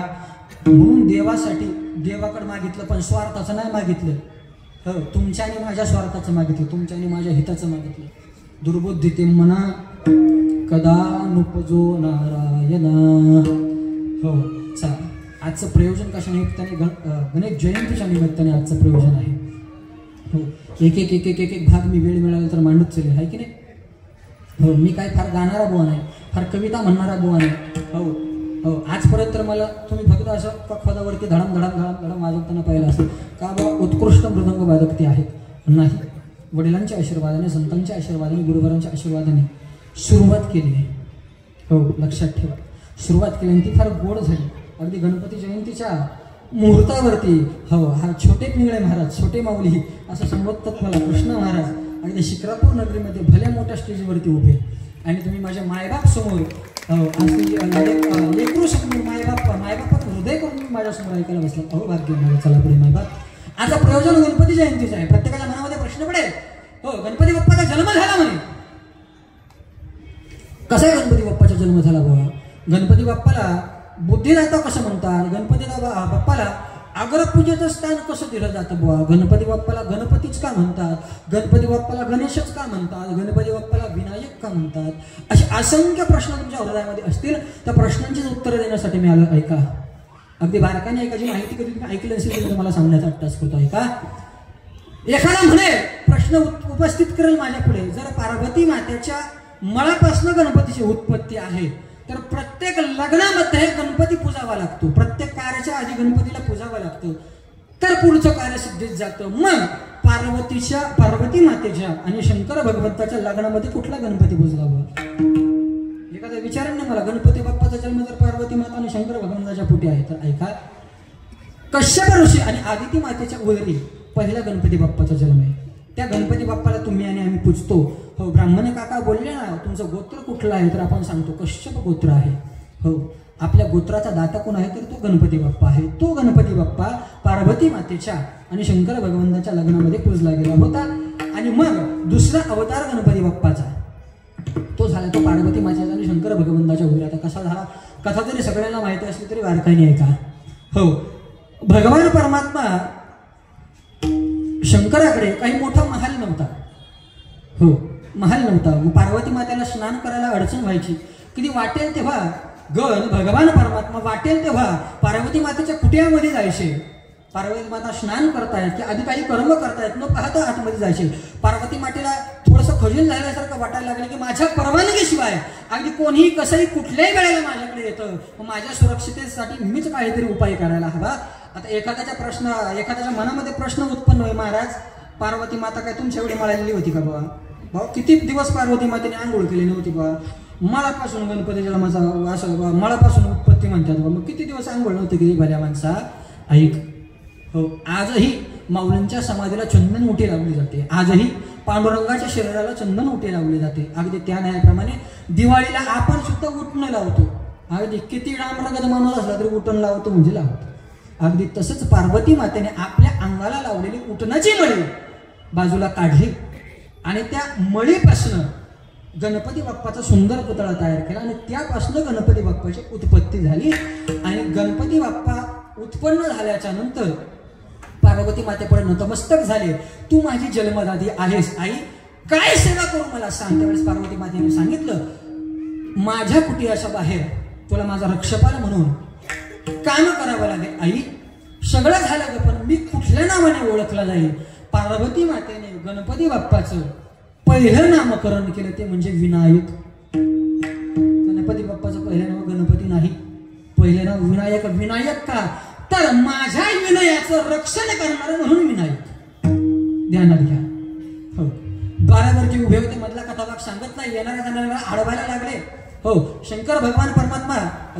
म्हणून देवासाठी देवाकडे मागितलं, पण स्वार्थाचं नाही मागितलं. हो, तुमच्या आणि माझ्या स्वार्थाचं मागितलं, तुमच्या आणि माझ्या हिताचं मागितलं. दुर्बुद्धी ते मना कदा नुपजो नारायणा. हो, चला, आजचं प्रयोजन कशा निमित्ताने? गणेश जयंतीच्या निमित्ताने आजचं प्रयोजन आहे. हो, एक एक एक एक एक एक भाग मी वेळ मिळाला तर मांडत चालेल, आहे की नाही? हो, मी काय फार गाणारा बुवा नाही, फार कविता म्हणणारा बुवा नाही. हो हो, आजपर्यंत तर मला तुम्ही फक्त असं पदवरती धडम धडम धडम धडम वाजवताना पाहिलं असेल का बाबा उत्कृष्ट मृदंग वादक ते आहेत. नाही, वडिलांच्या आशीर्वादाने, संतांच्या आशीर्वादाने, गुरुवरांच्या आशीर्वादाने सुरुवात केली आहे. हो, लक्षात ठेवा, सुरुवात केली आणि ती फार गोड झाली. अगदी गणपती जयंतीच्या मुहूर्तावरती हो, हा छोटे पिंगळे महाराज, छोटे माऊली असं संबोधतात मला कृष्ण महाराज, अगदी शिक्रापूर नगरीमध्ये भल्या मोठ्या स्टेजवरती उभे. आणि तुम्ही माझ्या मायबाप समोर लेकरू समोर मायबापाचं हृदय करून तुम्ही माझ्यासमोर ऐकायला बसला. अहो भाग्य माझं. चला पुढे मायबाप. आता प्रयोजन गणपती जयंतीचं आहे. प्रत्येकाच्या मनामध्ये प्रश्न पडेल, हो गणपती बाप्पाचा जन्म झाला म्हणे. कसा आहे गणपती बाप्पाचा जन्म झाला बाबा? गणपती बाप्पाला बुद्धिदाता कसं म्हणतात? गणपती बाप्पाला अग्रपूजेचं स्थान कसं दिलं जातं बुवा? गणपती बाप्पाला गणपतीच का म्हणतात? गणपती बाप्पाला गणेशच का म्हणतात? गणपती बाप्पाला विनायक का म्हणतात? असे असंख्य प्रश्न तुमच्या हृदयामध्ये असतील. त्या प्रश्नांची उत्तरं देण्यासाठी मी आलो. ऐका, अगदी बारकाने ऐका. जी माहिती कधी तुम्ही ऐकली असेल तरी तुम्हाला सांगण्याचा अट्टास करतो. ऐका, एखादा म्हणे प्रश्न उपस्थित करेल माझ्या पुढे, जर पार्वती मातेच्या मळापासून गणपतीची उत्पत्ती आहे तर प्रत्येक लग्नामध्ये गणपती पूजावा लागतो, प्रत्येक कार्याच्या आधी गणपतीला पूजावं लागतं, तर पुढचं कार्य सिद्धीत जातं. मग पार्वती मातेच्या आणि शंकर भगवंताच्या लग्नामध्ये कुठला गणपती पूजला हुआ? एखाद्या विचारांना मला, गणपती बाप्पाचा जन्म जर पार्वती माता आणि शंकर भगवंताच्या पोटी आहे तर ऐका, कश्यप ऋषी आणि आदिती मातेच्या उदरी पहिला गणपती बाप्पाचा जन्म आहे. त्या गणपती बाप्पाला तुम्ही आणि आम्ही पूजतो. हो, ब्राह्मण काका बोलले ना, तुमचं गोत्र कुठलं आहे? तर आपण सांगतो कश्यप गोत्र आहे. हो, आपल्या गोत्राचा दाता कोण आहे? तर तो गणपती बाप्पा आहे. तो गणपती बाप्पा पार्वती मातेच्या आणि शंकर भगवंताच्या लग्नामध्ये पूजला गेला होता. आणि मग दुसरा अवतार गणपती बाप्पाचा तो झाला, तो पार्वती मातेचा आणि शंकर भगवंताच्या उदरी. आता कसा झाला कथा जरी सगळ्यांना माहिती असली तरी वारकाने ऐका. हो, भगवान परमात्मा शंकराकडे काही मोठा महाल नव्हता. हो, महाल नव्हता. पार्वती मातेला स्नान करायला अडचण व्हायची. कधी वाटेल तेव्हा भगवान परमात्मा वाटेल तेव्हा पार्वती मातेच्या कुटियामध्ये जायचे. पार्वती माता स्नान करतायत की आधी काही कर्म करतायत न पाहता आतमध्ये जायचे. पार्वती मातेला थोडंसं खजील झाल्यासारखं वाटायला लागलं की माझ्या परवानगीशिवाय अगदी कोणीही कसंही कुठल्याही वेळेला माझ्याकडे येतं, मग माझ्या सुरक्षितेसाठी मीच काहीतरी उपाय करायला हवा. आता एखाद्याच्या मनामध्ये प्रश्न उत्पन्न होईल, महाराज पार्वती माता काय तुमच्या एवढी मळालेली होती का बा? भाऊ किती दिवस पार्वती मातेने आंघोळ केली नव्हती बा? मळापासून गणपतीच्या माझा असं मळापासून उत्पत्ती म्हणतात बा, मग किती दिवस आंघोळ नव्हती केली भल्या माणसा? ऐक, हो आजही माऊलींच्या समाधीला चंदन उटी लावली जाते, आजही पांडुरंगाच्या शरीराला चंदन उटी लावली जाते. अगदी त्या न्यायाप्रमाणे दिवाळीला आपण सुद्धा उठणं लावतो. अगदी किती डांबरगत माणूस असला तरी उठण लावतो म्हणजे लावतो. अगदी तसंच पार्वती मातेने आपल्या अंगाला लावलेली उटणाची मळी बाजूला काढली आणि त्या मळीपासनं गणपती बाप्पाचा सुंदर पुतळा तयार केला आणि त्यापासून गणपती बाप्पाची उत्पत्ती झाली. आणि गणपती बाप्पा उत्पन्न झाल्याच्या नंतर पार्वती मातेपुढे नतमस्तक झाले, तू माझी जन्मदादी आहेस आई, काय सेवा करू मला सांग. त्यावेळेस पार्वती मातेने सांगितलं, माझ्या कुटियाच्या बाहेर तुला माझा रक्षपाल म्हणून काम करावं लागेल आई. सगळं झालं ग, पण मी कुठल्या नावाने ओळखला जाईल? पार्वती मातेने गणपती बाप्पाचं पहिलं नामकरण केलं, ते म्हणजे विनायक. गणपती बाप्पाचं पहिलं नाव गणपती नाही, पहिले नाव विनायक. विनायक का? तर माझ्या विनयाचं रक्षण करणार म्हणून विनायक. ध्यानात घ्या. हो, द्वारावरती उभे होते, मधला कथाभाग सांगत नाही, येणाऱ्या जाणाऱ्याला अडवायला लागले. हो, शंकर भगवान परमात्मा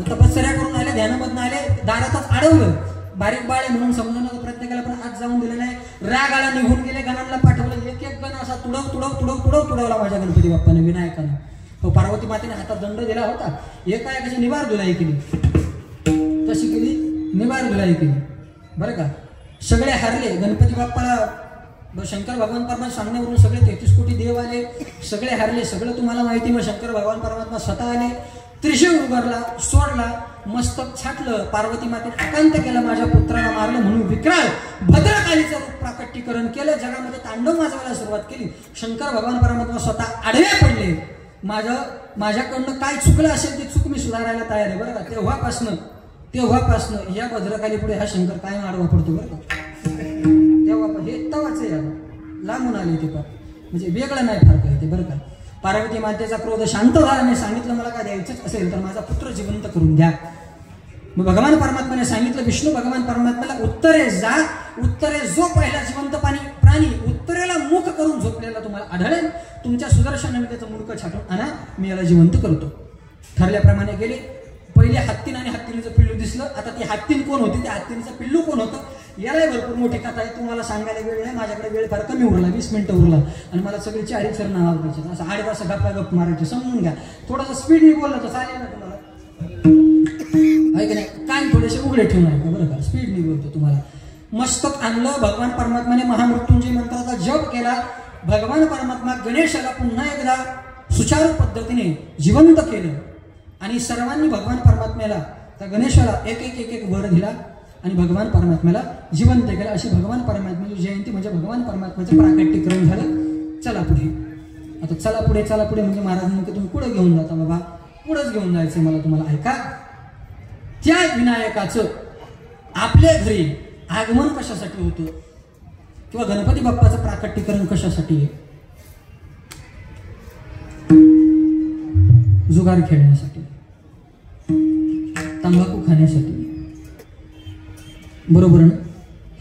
तपश्चर्या करून आले, ध्यानामधून आले, दारातच अडवलं. बारीक बाळे म्हणून समजवण्याचा प्रयत्न केला, पण आज जाऊन दिले नाही. रागाला निघून गेले, गणांना पाठवलं. एक एक गण असा तुडवला माझ्या गणपती बाप्पाने, विनायकाने. हो, पार्वती मातेने हातात दंड दिला होता, एकाएकाची निवार धुलाई केली, तशी केली निवार धुलाई केली बरं का. सगळे हारले. गणपती बाप्पाला शंकर भगवान परमात्मा सांगण्यावरून सगळे 33 कोटी देव आले, सगळे हारले. सगळं तुम्हाला माहिती. मग शंकर भगवान परमात्मा स्वतः आले, त्रिशूळ उगारला, सोडला, मस्तक छाटलं. पार्वती मातेने आकांत केला, माझ्या पुत्राला मारलं म्हणून विक्राळ भद्रकालीचं रूप प्राकट्यीकरण केलं, जगामध्ये तांडव माजवायला सुरुवात केली. शंकर भगवान परमात्मा स्वतः आडवे पडले. माझ्याकडनं काय चुकलं असेल ती चूक मी सुधारायला तयार आहे बरं का. तेव्हापासनं या भद्रकाली पुढे हा शंकर काय आडवा पडतो बरं का. तेव्हा हे तवाच आहे, लांबून आले ते पण, म्हणजे वेगळं नाही फरक आहे ते बरं का. पार्वती मातेचा क्रोध शांत झाला, मी सांगितलं मला काय द्यायचंच असेल तर माझा पुत्र जिवंत करून द्या. मग भगवान परमात्माने सांगितलं, विष्णू भगवान परमात्म्याला उत्तरे जा, उत्तरे जो पहिला जिवंत प्राणी उत्तरेला मुख करून झोपलेला तुम्हाला आढळेल, तुमच्या सुदर्शनाने त्याचं मुंडकं छाटून आणा, मी याला जिवंत करतो. ठरल्याप्रमाणे गेले. पहिले हत्तीन आणि हत्तीचं पिल्लू दिसलं. आता ती हत्तीन कोण होती, त्या हत्तीचं पिल्लू कोण होतं, यालाही भरपूर मोठी कथा आहे. तुम्हाला सांगायला वेळ आहे, माझ्याकडे वेळ फार कमी उरला, 20 मिनिटं उरला आणि मला सगळे चारी चरण नाव द्यायचे, असं 8 तास गप्प मारायचे. समजून घ्या, थोडंसं स्पीडने बोललं तर चालेल ना तुम्हाला, ऐक नाही, कान थोडेसे उघडे ठेवून ऐका बरं का. स्पीडने बोलतो तुम्हाला. मस्तक आणलं. भगवान परमात्माने महामृत्युंजय मंत्राचा जप केला. भगवान परमात्मा गणेशाला पुन्हा एकदा सुचारू पद्धतीने जिवंत केलं आणि सर्वांनी भगवान परमात्म्याला, त्या गणेशाला एक एक वर दिला आणि भगवान परमात्म्याला जिवंत केलं. अशी भगवान परमात्म्याची जयंती म्हणजे भगवान परमात्म्याचं प्राकट्यीकरण झालं. चला पुढे. आता चला पुढे म्हणजे महाराजांनी तुम्ही पुढे घेऊन जाता बाबा, पुढेच घेऊन जायचं मला, तुम्हाला ऐका. त्या विनायकाचं आपल्या घरी आगमन कशासाठी होतं किंवा गणपती बाप्पाचं प्राकट्यीकरण कशासाठी आहे? जुगार खेळण्यासाठी, तंबाखू खाण्यासाठी, बरोबर ना?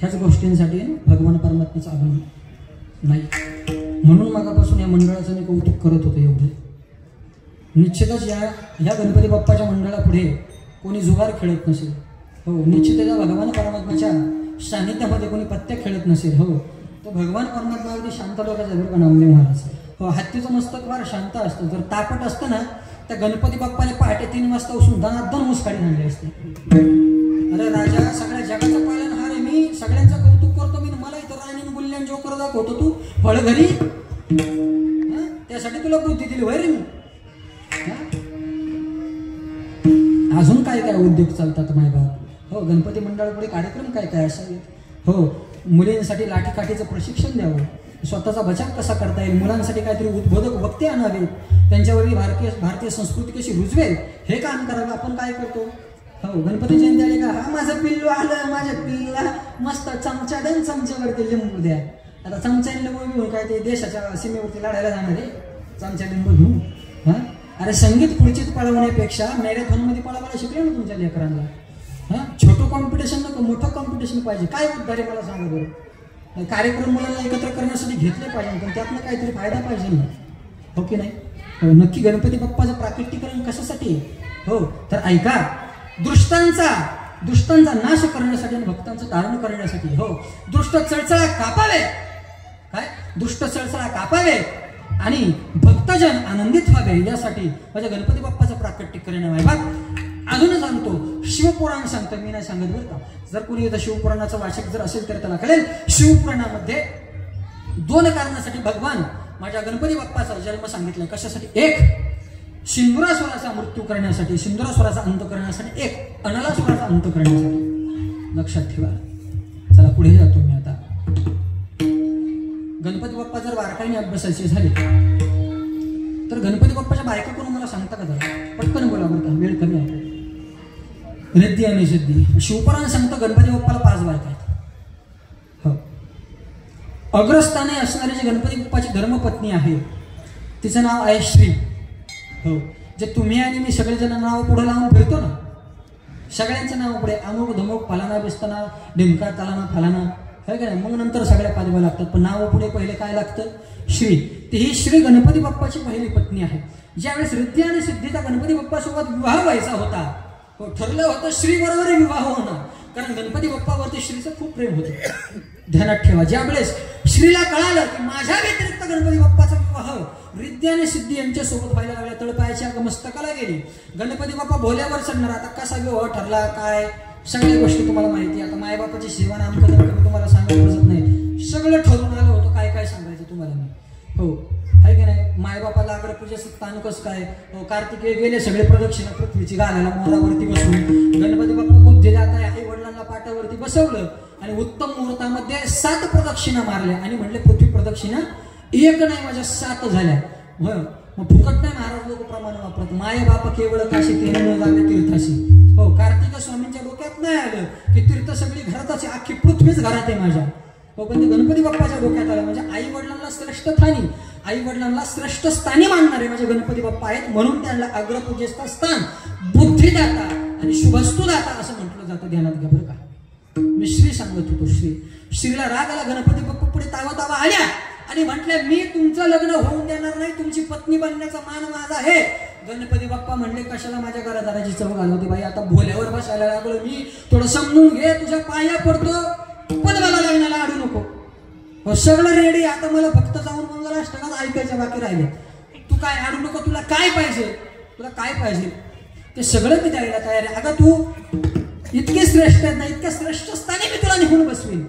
ह्याच गोष्टींसाठी भगवान परमात्म्याचं आगमन नाही. म्हणून मागापासून या मंडळाचं मी कौतुक करत होतो एवढे. निश्चितच या गणपती बाप्पाच्या मंडळापुढे कोणी जुगार खेळत नसेल. हो, निश्चितच भगवान परमात्म्याच्या सानिध्यामध्ये कोणी पत्ते खेळत नसेल. हो, तो भगवान परमात्मा अगदी शांत डोक्याचा बरं का नामदेव महाराज. हो, हत्तीचं मस्तक फार शांत असतं. जर तापट असतं ना, त्या गणपती बाप्पाने पहाटे 3 वाजता उसून दनादन मुसकाडी आणली असते. अरे राजा, सगळ्या जगाचं पालनहार आहे मी, सगळ्यांचं कौतुक करतो मी, मला इथं राणीन गुल्ल्यान जोकर दाखवतो तू फळ घरी, त्यासाठी तुला बुद्धी दिली होय रे मी. अजून काय काय उद्योग चालतात माय बाप. हो, गणपती मंडळापुढे कार्यक्रम काय काय असावेत. हो, मुलींसाठी लाठीकाठीचं प्रशिक्षण द्यावं, स्वतःचा बचाव कसा करता येईल, मुलांसाठी काहीतरी उद्बोधक वक्ते आणावेत, त्यांच्यावरील भारतीय संस्कृती कशी रुजवेल हे काम करावं. आपण काय करतो, हो गणपती जयंती आली का हा माझं पिल्लू आलं, माझ्या पिल्लूला मस्त चमचा देऊन चमच्यावरती लिंबू द्या. आता चमच्याने लिंबू घेऊन काय ते देशाच्या सीमेवरती लढायला जाणार आहे चमचा लिंबू घेऊन. हा अरे संगीत खुर्चीत पळवण्यापेक्षा मॅरेथॉनमध्ये पळवायला शिकले ना तुमच्या लेकरांना. हा छोटं कॉम्पिटिशन नको मोठं कॉम्पिटिशन पाहिजे. काय उद्धार आहे मला सांगा बरं. कार्यक्रम मुलांना एकत्र करण्यासाठी घेतले पाहिजे पण त्यातनं काहीतरी फायदा पाहिजे ना, हो की नाही. नक्की गणपती बाप्पाचं प्राकटीकरण कशासाठी. हो तर ऐका, दुष्टांचा नाश करण्यासाठी आणि भक्तांचं धारण करण्यासाठी. हो दुष्ट चळचळा कापावे, काय दुष्ट चळचळा कापावे आणि भक्तजन आनंदित व्हावे यासाठी माझ्या गणपती बाप्पाचं प्राकटीकरण आहे. बघ अजून सांगतो, शिवपुराण सांगतो, मी नाही सांगत बरं का. जर कोणी इथं शिवपुराणाचं वाचक जर असेल तर त्याला कळेल. शिवपुराणामध्ये 2 कारणासाठी भगवान माझ्या गणपती बाप्पाचा जन्म सांगितलाय. कशासाठी. एक सिंदुरासुराचा मृत्यू करण्यासाठी, सिंदुरासुराचा अंत करण्यासाठी, एक अनलासुराचा अंत करण्यासाठी. लक्षात ठेवा. चला पुढे जातो मी आता. गणपती बाप्पा जर बारकाईने अभ्यासायचे झाले तर गणपती बाप्पाच्या बायका कोण मला सांगता का जरा पटकन बोला बरं का, वेळ कमी आहे. रिद्धी आणि सिद्धी. शिवपुराण सांगतो गणपती बाप्पाला 5 बायका आहेत. हो अग्रस्थानी असणारी जी गणपती बाप्पाची धर्मपत्नी आहे तिचं नाव आहे श्री. हो जे तुम्ही आणि मी सगळेजण नाव पुढे लावून फिरतो ना, सगळ्यांचं नाव पुढे अमुक धमुक फलाना बिस्ताना ढिमका तलाना फलाना, है का नाही. मग नंतर सगळ्या पादव्या लागतात पण नाव पुढे पहिले काय लागतं. श्री. ती ही श्री गणपती बाप्पाची पहिली पत्नी आहे. ज्यावेळेस रिद्धी आणि सिद्धीचा गणपती बाप्पासोबत विवाह व्हायचा होता, हो ठरलं होतं श्री बरोबर विवाह होणं, कारण गणपती बाप्पावरती श्रीचं खूप प्रेम होतं. ध्यानात ठेवा. ज्यावेळेस श्रीला कळालं की माझ्या व्यतिरिक्त गणपती बाप्पाचा विवाह रिद्धी आणि सिद्धी यांच्या सोबत व्हायला लागल्या, तळपायाच्या मस्तकाला गेली. गणपती बाप्पा भोल्यावर चढणार. आता कसा विवाह ठरला काय सगळ्या गोष्टी तुम्हाला माहिती. आता मायबापाची सेवा नामकरण करून तुम्हाला सांगायला बसत नाही, सगळं ठरून आलं होतं. काय काय सांगायचं तुम्हाला मी. हो आहे की नाही. मायबापाला अग्रपूजेचं स्थान कसं काय. हो कार्तिकेय गेले सगळे प्रदक्षिणा पृथ्वीची घालायला मोरावरती बसून. गणपती बाप्पा बुद्धी जात आहे, आई वडिलांना पाटावरती बसवलं आणि उत्तम मुहूर्तामध्ये 7 प्रदक्षिणा मारल्या आणि म्हणले पृथ्वी प्रदक्षिणा 1 नाही माझ्या 7 झाल्या. मग फुकट नाही महाराज लोक प्रमाण वापरत. माय बाप केवळ काशी ते न जावे तीर्थाशी. हो कार्तिक स्वामींच्या डोक्यात नाही आलं की तीर्थ सगळी घरातच, अख्खी पृथ्वीच घरात आहे माझ्या. हो पण ते गणपती बाप्पाच्या डोक्यात आलं. म्हणजे आई वडिलांना श्रेष्ठ स्थानी, आई वडिलांना श्रेष्ठ स्थानी मानणारे माझे गणपती बाप्पा आहेत, म्हणून त्यांना अग्रपूजेचं स्थान बुद्धिदाता आणि शुभस्तुदाता असं म्हटलं जातं. ध्यानात घ्या बरं का. मी श्री सांगत होतो. श्रीला राग आला. गणपती बाप्पा पुढे तावा आल्या आणि म्हटले मी तुमचं लग्न होऊन देणार नाही, तुमची पत्नी बनण्याचा मान माझा आहे. गणपती बाप्पा म्हणले कशाला माझ्या घरादाराची चव घालवते बाई, आता भोल्यावर बसायला लागलो मी, थोडं समजून घे, तुझ्या पाया पडतो पण मला लग्नाला अडू नको. हो सगळं रेडी. आता मला फक्त जाऊन मंगलाष्टकात ऐकायच्या बाकी राहिले. तू काय अडू नको, तुला काय पाहिजे ते सगळं मी द्यायला तयार आहे. अगं तू इतके श्रेष्ठ आहेत ना, इतक्या श्रेष्ठ स्थानी मी तुला निघून बसवेन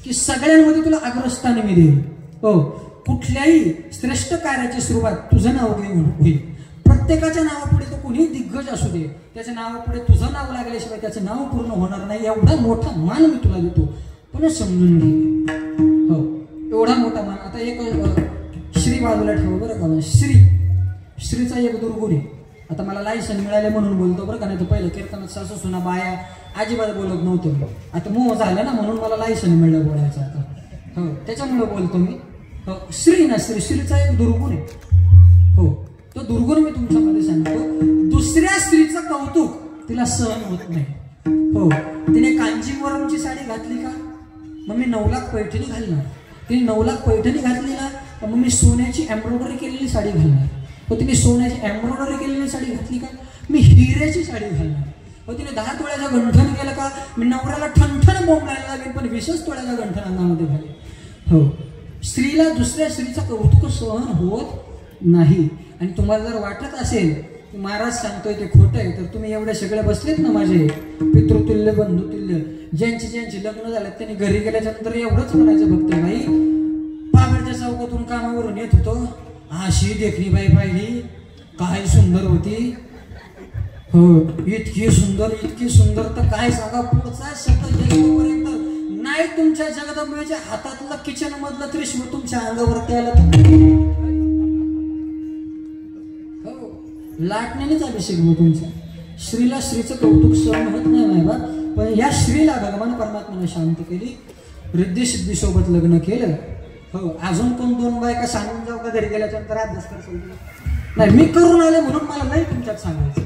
की सगळ्यांमध्ये तुला अग्रस्थानी मी देईन. हो कुठल्याही श्रेष्ठ कार्याची सुरुवात तुझं नाव घेऊन होईल. प्रत्येकाच्या नावापुढे तो कोणी दिग्गज असू दे, त्याच्या नावापुढे तुझं नाव लागल्याशिवाय त्याचं नाव पूर्ण होणार नाही. एवढा मोठा मान मी तुला देतो, पण समजून घे. हो एवढा मोठा मान. आता एक श्री बाजूला ठेव बरं का. श्रीचा एक दुर्गुण आहे. आता मला लायसन मिळाले म्हणून बोलतो बरं का, नाही तर पहिलं कीर्तनात सासू सुना बाया अजिबात बोलत नव्हतं. आता मोह झालं ना म्हणून मला लायसन मिळलं बोलायचं आता. हो त्याच्यामुळे बोलतो मी. हो श्रीचा एक दुर्गुण आहे. हो तो दुर्गुण मी तुमच्यामध्ये सांगतो. दुसऱ्या स्त्रीचं कौतुक तिला सहन होत नाही. हो तिने कांजीवरमची साडी घातली का मग मी 9 लाख पैठणी घालणार. तिने 9 लाख पैठणी घातली ना मग मी सोन्याची एम्ब्रॉयडरी केलेली साडी घालणार. हो तिने सोन्याची एम्ब्रॉयडरी केलेली साडी घातली का मी हिऱ्याची साडी घालणार. हो तिने 10 तोळ्याचं गंठण केलं का मी नवऱ्याला ठणठण बोंबलायला लागेल पण 20 तोळ्याच्या गंठणांमध्ये घालेल. हो स्त्रीला दुसऱ्या स्त्रीचं कौतुक सहन होत नाही. आणि तुम्हाला जर वाटत असेल की महाराज सांगतोय ते खोटं आहे तर तुम्ही एवढे सगळे बसलेत ना माझे पितृतुल्य बंधुतुल्य, ज्यांची लग्न झालं त्यांनी घरी गेल्याच्या नंतर एवढंच म्हणायचं फक्त बाई पाबरच्या चौकातून कामावरून येत होतो, अशी देखणी बाई पाहिली, काय सुंदर होती. हो इतकी सुंदर तर काय सांगा. पुढचा शब्द जगपर्यंत नाही तुमच्या जगदंबेच्या हातातलं किचन मधलं त्रिशूळ तुमच्या अंगावरती आलं. हो लाटण्यानेच अभिषेक मग तुमचा. श्रीला श्रीचं कौतुक सहन होत नाही मायबा, पण या श्रीला भगवान परमात्म्याने शांत केली, रिद्धी सिद्धी सोबत लग्न केलं. हो, अजून कोण 2 बायका सांगून जाऊ का घरी गेल्याच्यानंतर अभ्यास कर नाही, मी करून आले म्हणून मला नाही तुमच्यात सांगायचं.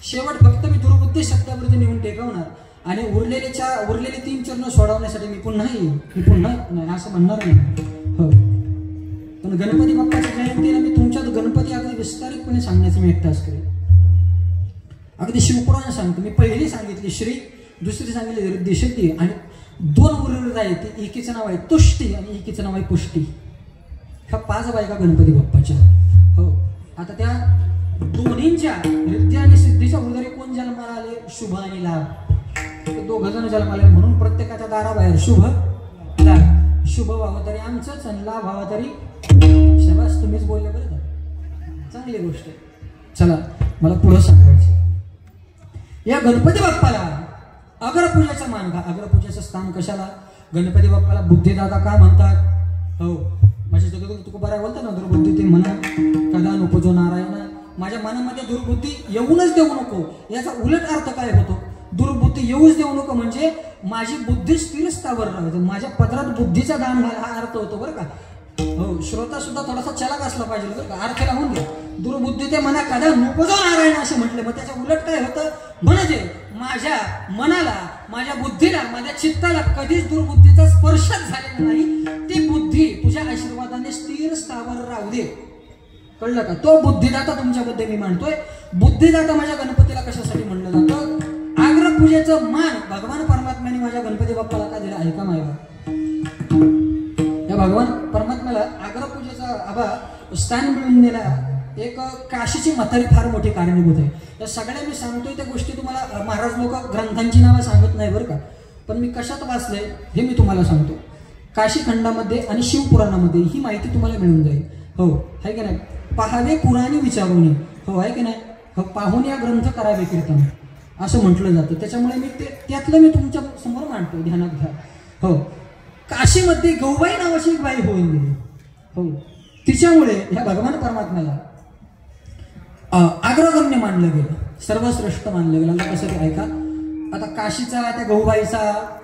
शेवट फक्त मी दुर्बुद्धी शब्दावरती नेऊन टेकवणार आणि उरलेले 3 चरण सोडवण्यासाठी मी पुन्हा नाही असं म्हणणार नाही. हो, पण गणपती बाप्पाच्या जयंतीला मी तुमच्यात गणपती अगदी विस्तारितपणे सांगण्याचं मी एकटाच करेन. अगदी शिवपुराण सांगतो. मी पहिली सांगितली श्री, दुसरी सांगितली रिद्धी सिद्धी आणि 2 उर्वरित आहे. ती एकीचं नाव आहे तुष्टी आणि एकीचं नाव आहे पुष्टी. ह्या 5 बायका गणपती बाप्पाच्या. हो, आता त्या दोन्हींच्या रिद्धी आणि सिद्धीच्या उदरी कोण जन्माला आले? शुभ आणि लाभ. ते 2 जण जन्माला आले म्हणून प्रत्येकाच्या दाराबाहेर शुभ लाभ. शुभ व्हावं तरी आमचंच आणि लाभ व्हावा तरी शाबास, तुम्हीच बोलले बरं का, चांगली गोष्ट. चला मला पुढं सांगायचं. या गणपती बाप्पाला अग्रपूजेचा मान का? अग्रपूजेचं स्थान कशाला? गणपती बाप्पाला बुद्धिदाता का म्हणतात? हो, माझ्या जगत तुका बरा बोलता ना, दुर्बुद्धी ते म्हणा कदा नकोजो नारायणा. माझ्या मनामध्ये दुर्बुद्धी येऊनच देऊ नको. याचा उलट अर्थ काय होतो? दुर्बुद्धी येऊच देऊ नको म्हणजे माझी बुद्धी स्थिर स्थावर राहते, माझ्या पदरात बुद्धीचा दान घाल, हा अर्थ होतो बरं का. हो, श्रोता सुद्धा थोडासा चलाक असला पाहिजे बरं का. अर्थ लावून घ्या. दुर्बुद्धी ते मना कदा नकोजो नारायण असे म्हटले, मग त्याच्या उलट काय होतं? म्हणजे माझ्या मनाला, माझ्या बुद्धीला, माझ्या चित्ताला कधीच दुर्बुद्धीचा स्पर्शच झालेला नाही. ती बुद्धी तुझ्या आशीर्वादाने स्थिर स्थावर राहू दे. कळलं का? तो बुद्धिदाता तुमच्याबद्दल मी मानतोय. बुद्धिदाता माझ्या गणपतीला कशासाठी म्हणलं जातं? अग्रपूजेचं मान भगवान परमात्म्याने माझ्या गणपती बाप्पाला का दिला ऐका मायबा. या भगवान परमात्म्याला अग्रपूजेचा स्थान मिळून दिला. एक काशीची म्हातारी फार मोठी कारणीभूत आहे. या सगळ्या मी सांगतोय त्या गोष्टी तुम्हाला महाराज लोक ग्रंथांची नावं सांगत नाही बरं का, पण मी कशात वाचलंय हे मी तुम्हाला सांगतो. काशी खंडामध्ये आणि शिवपुराणामध्ये ही माहिती तुम्हाला मिळून जाईल. हो, आहे की नाही? पाहावे पुराणी विचारून, हो आहे की नाही? हो, पाहून या ग्रंथ करावे कीर्तन असं म्हटलं जातं. त्याच्यामुळे मी त्यातलं मी तुमच्या समोर मांडतो, ध्यानात घ्या. हो, काशीमध्ये गौबाई नावाची एक बाई होऊन गेली. हो, तिच्यामुळे ह्या भगवान परमात्म्याला अग्रगण्य मानलं गेलं, सर्वश्रेष्ठ मानलं गेलं. आता कसं ते ऐका. आता काशीचा त्या गौबाईचा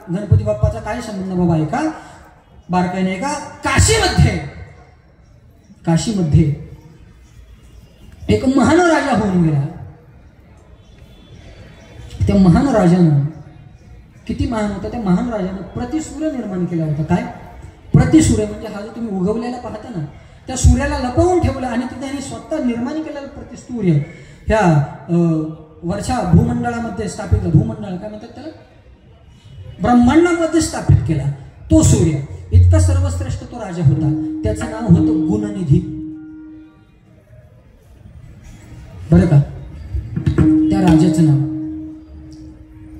गणपती बाप्पाचा काय संबंध बाबा ऐका बारकाईने ऐका. काशीमध्ये एक महान राजा होऊन गेला. त्या महान राजानं किती महान होता? त्या महान राजानं प्रतिसूर्य निर्माण केला होता. काय प्रतिसूर्य म्हणजे हा जो तुम्ही उगवलेला पाहता ना, त्या सूर्याला लपवून ठेवलं आणि त्याने स्वतः निर्माण केलेलं प्रतिसूर्य ह्या वरच्या भूमंडळामध्ये स्थापित केला. भूमंडळ काय म्हणतात त्याला? ब्रह्मांडामध्ये स्थापित केला. तो सूर्य इतका सर्वश्रेष्ठ तो राजा होता. त्याचं नाव होतं गुणनिधी बरं का. त्या राजाचं नाव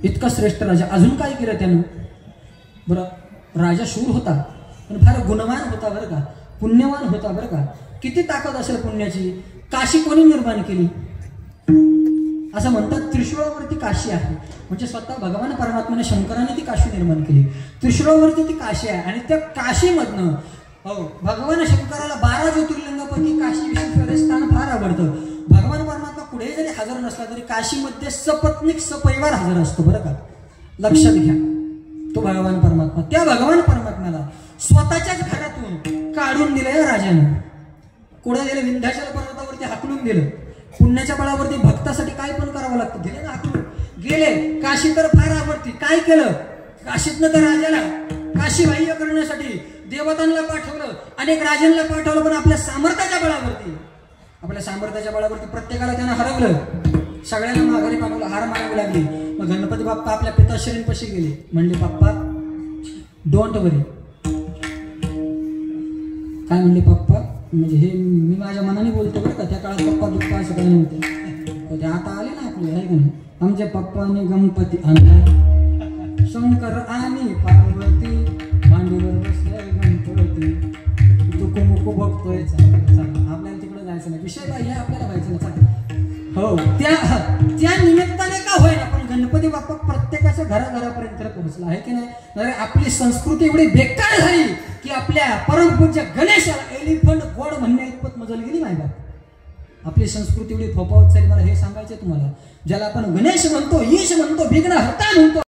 इतका श्रेष्ठ राजा. अजून काय केलं त्यानं? बरं, राजा शूर होता पण फार गुणवान होता बरं का, पुण्यवान होता बरं का. किती ताकद असेल पुण्याची. काशी कोणी निर्माण केली? असं म्हणतात त्रिशूळावरती काशी आहे, म्हणजे स्वतः भगवान परमात्म्याने शंकराने ती काशी निर्माण केली. त्रिशूळावरती ती काशी आहे आणि त्या काशीमधनं हो भगवान शंकराला 12 ज्योतिर्लिंगापैकी काशी विशेष स्थान फार आवडतं. भगवान परमात्मा कुठे जरी हजर नसला तरी काशीमध्ये सपत्नीक सपरिवार हजर असतो बरं का. लक्षात घ्या. तो भगवान परमात्मा, त्या भगवान परमात्म्याला स्वतःच्याच घरातून काढून दिलं या राजाने. कुठे दिलं? विंध्याचल पर्वतावरती हाकलून दिलं. पुण्याच्या बळावरती भक्तासाठी काय पण करावं लागतं, दिले ना हाकलून. गेले. काशी तर फार आवडती. काय केलं? काशीतनं तर राजाला काशी बाह्य करण्यासाठी देवतांना पाठवलं, अनेक राजांना पाठवलं, पण आपल्या सामर्थ्याच्या बळावरती प्रत्येकाला त्यानं हरवलं. सगळ्यांना माघारी पाठवलं, हार मागावी लागली. मग गणपती बाप्पा आपल्या पिताश्रींपाशी गेले. म्हणले बाप्पा डोंट वरी. काय म्हणले पप्पा? म्हणजे हे मी माझ्या मनाने बोलतो बरं का. त्या काळात पप्पा दुप्पा असं काही नव्हते. ते आता आले ना आपले, आहे का नाही? आमच्या पप्पाने गणपती आणला, शंकर आणि पार्वती मांडीवर बसले गणपती. तो मुको बघतोय. आपल्याला तिकडे जायचं नाही, विषय काय हे आपल्याला व्हायचं नाही. हो, त्या निमित्ताने का होईना पण गणपती बाप्पा प्रत्येकाच्या घराघरापर्यंत पोहोचला, आहे की नाही? अरे आपली संस्कृती एवढी बेकार झाली की आपल्या परमपूज्य गणेशाला एलिफंट गोड म्हणण्या इतपत मजल गेली नाही बाप. आपली संस्कृती एवढी फोपावत चालली. मला हे सांगायचं तुम्हाला, ज्याला आपण गणेश म्हणतो, ईश म्हणतो, विघ्न हर्ता म्हणतो,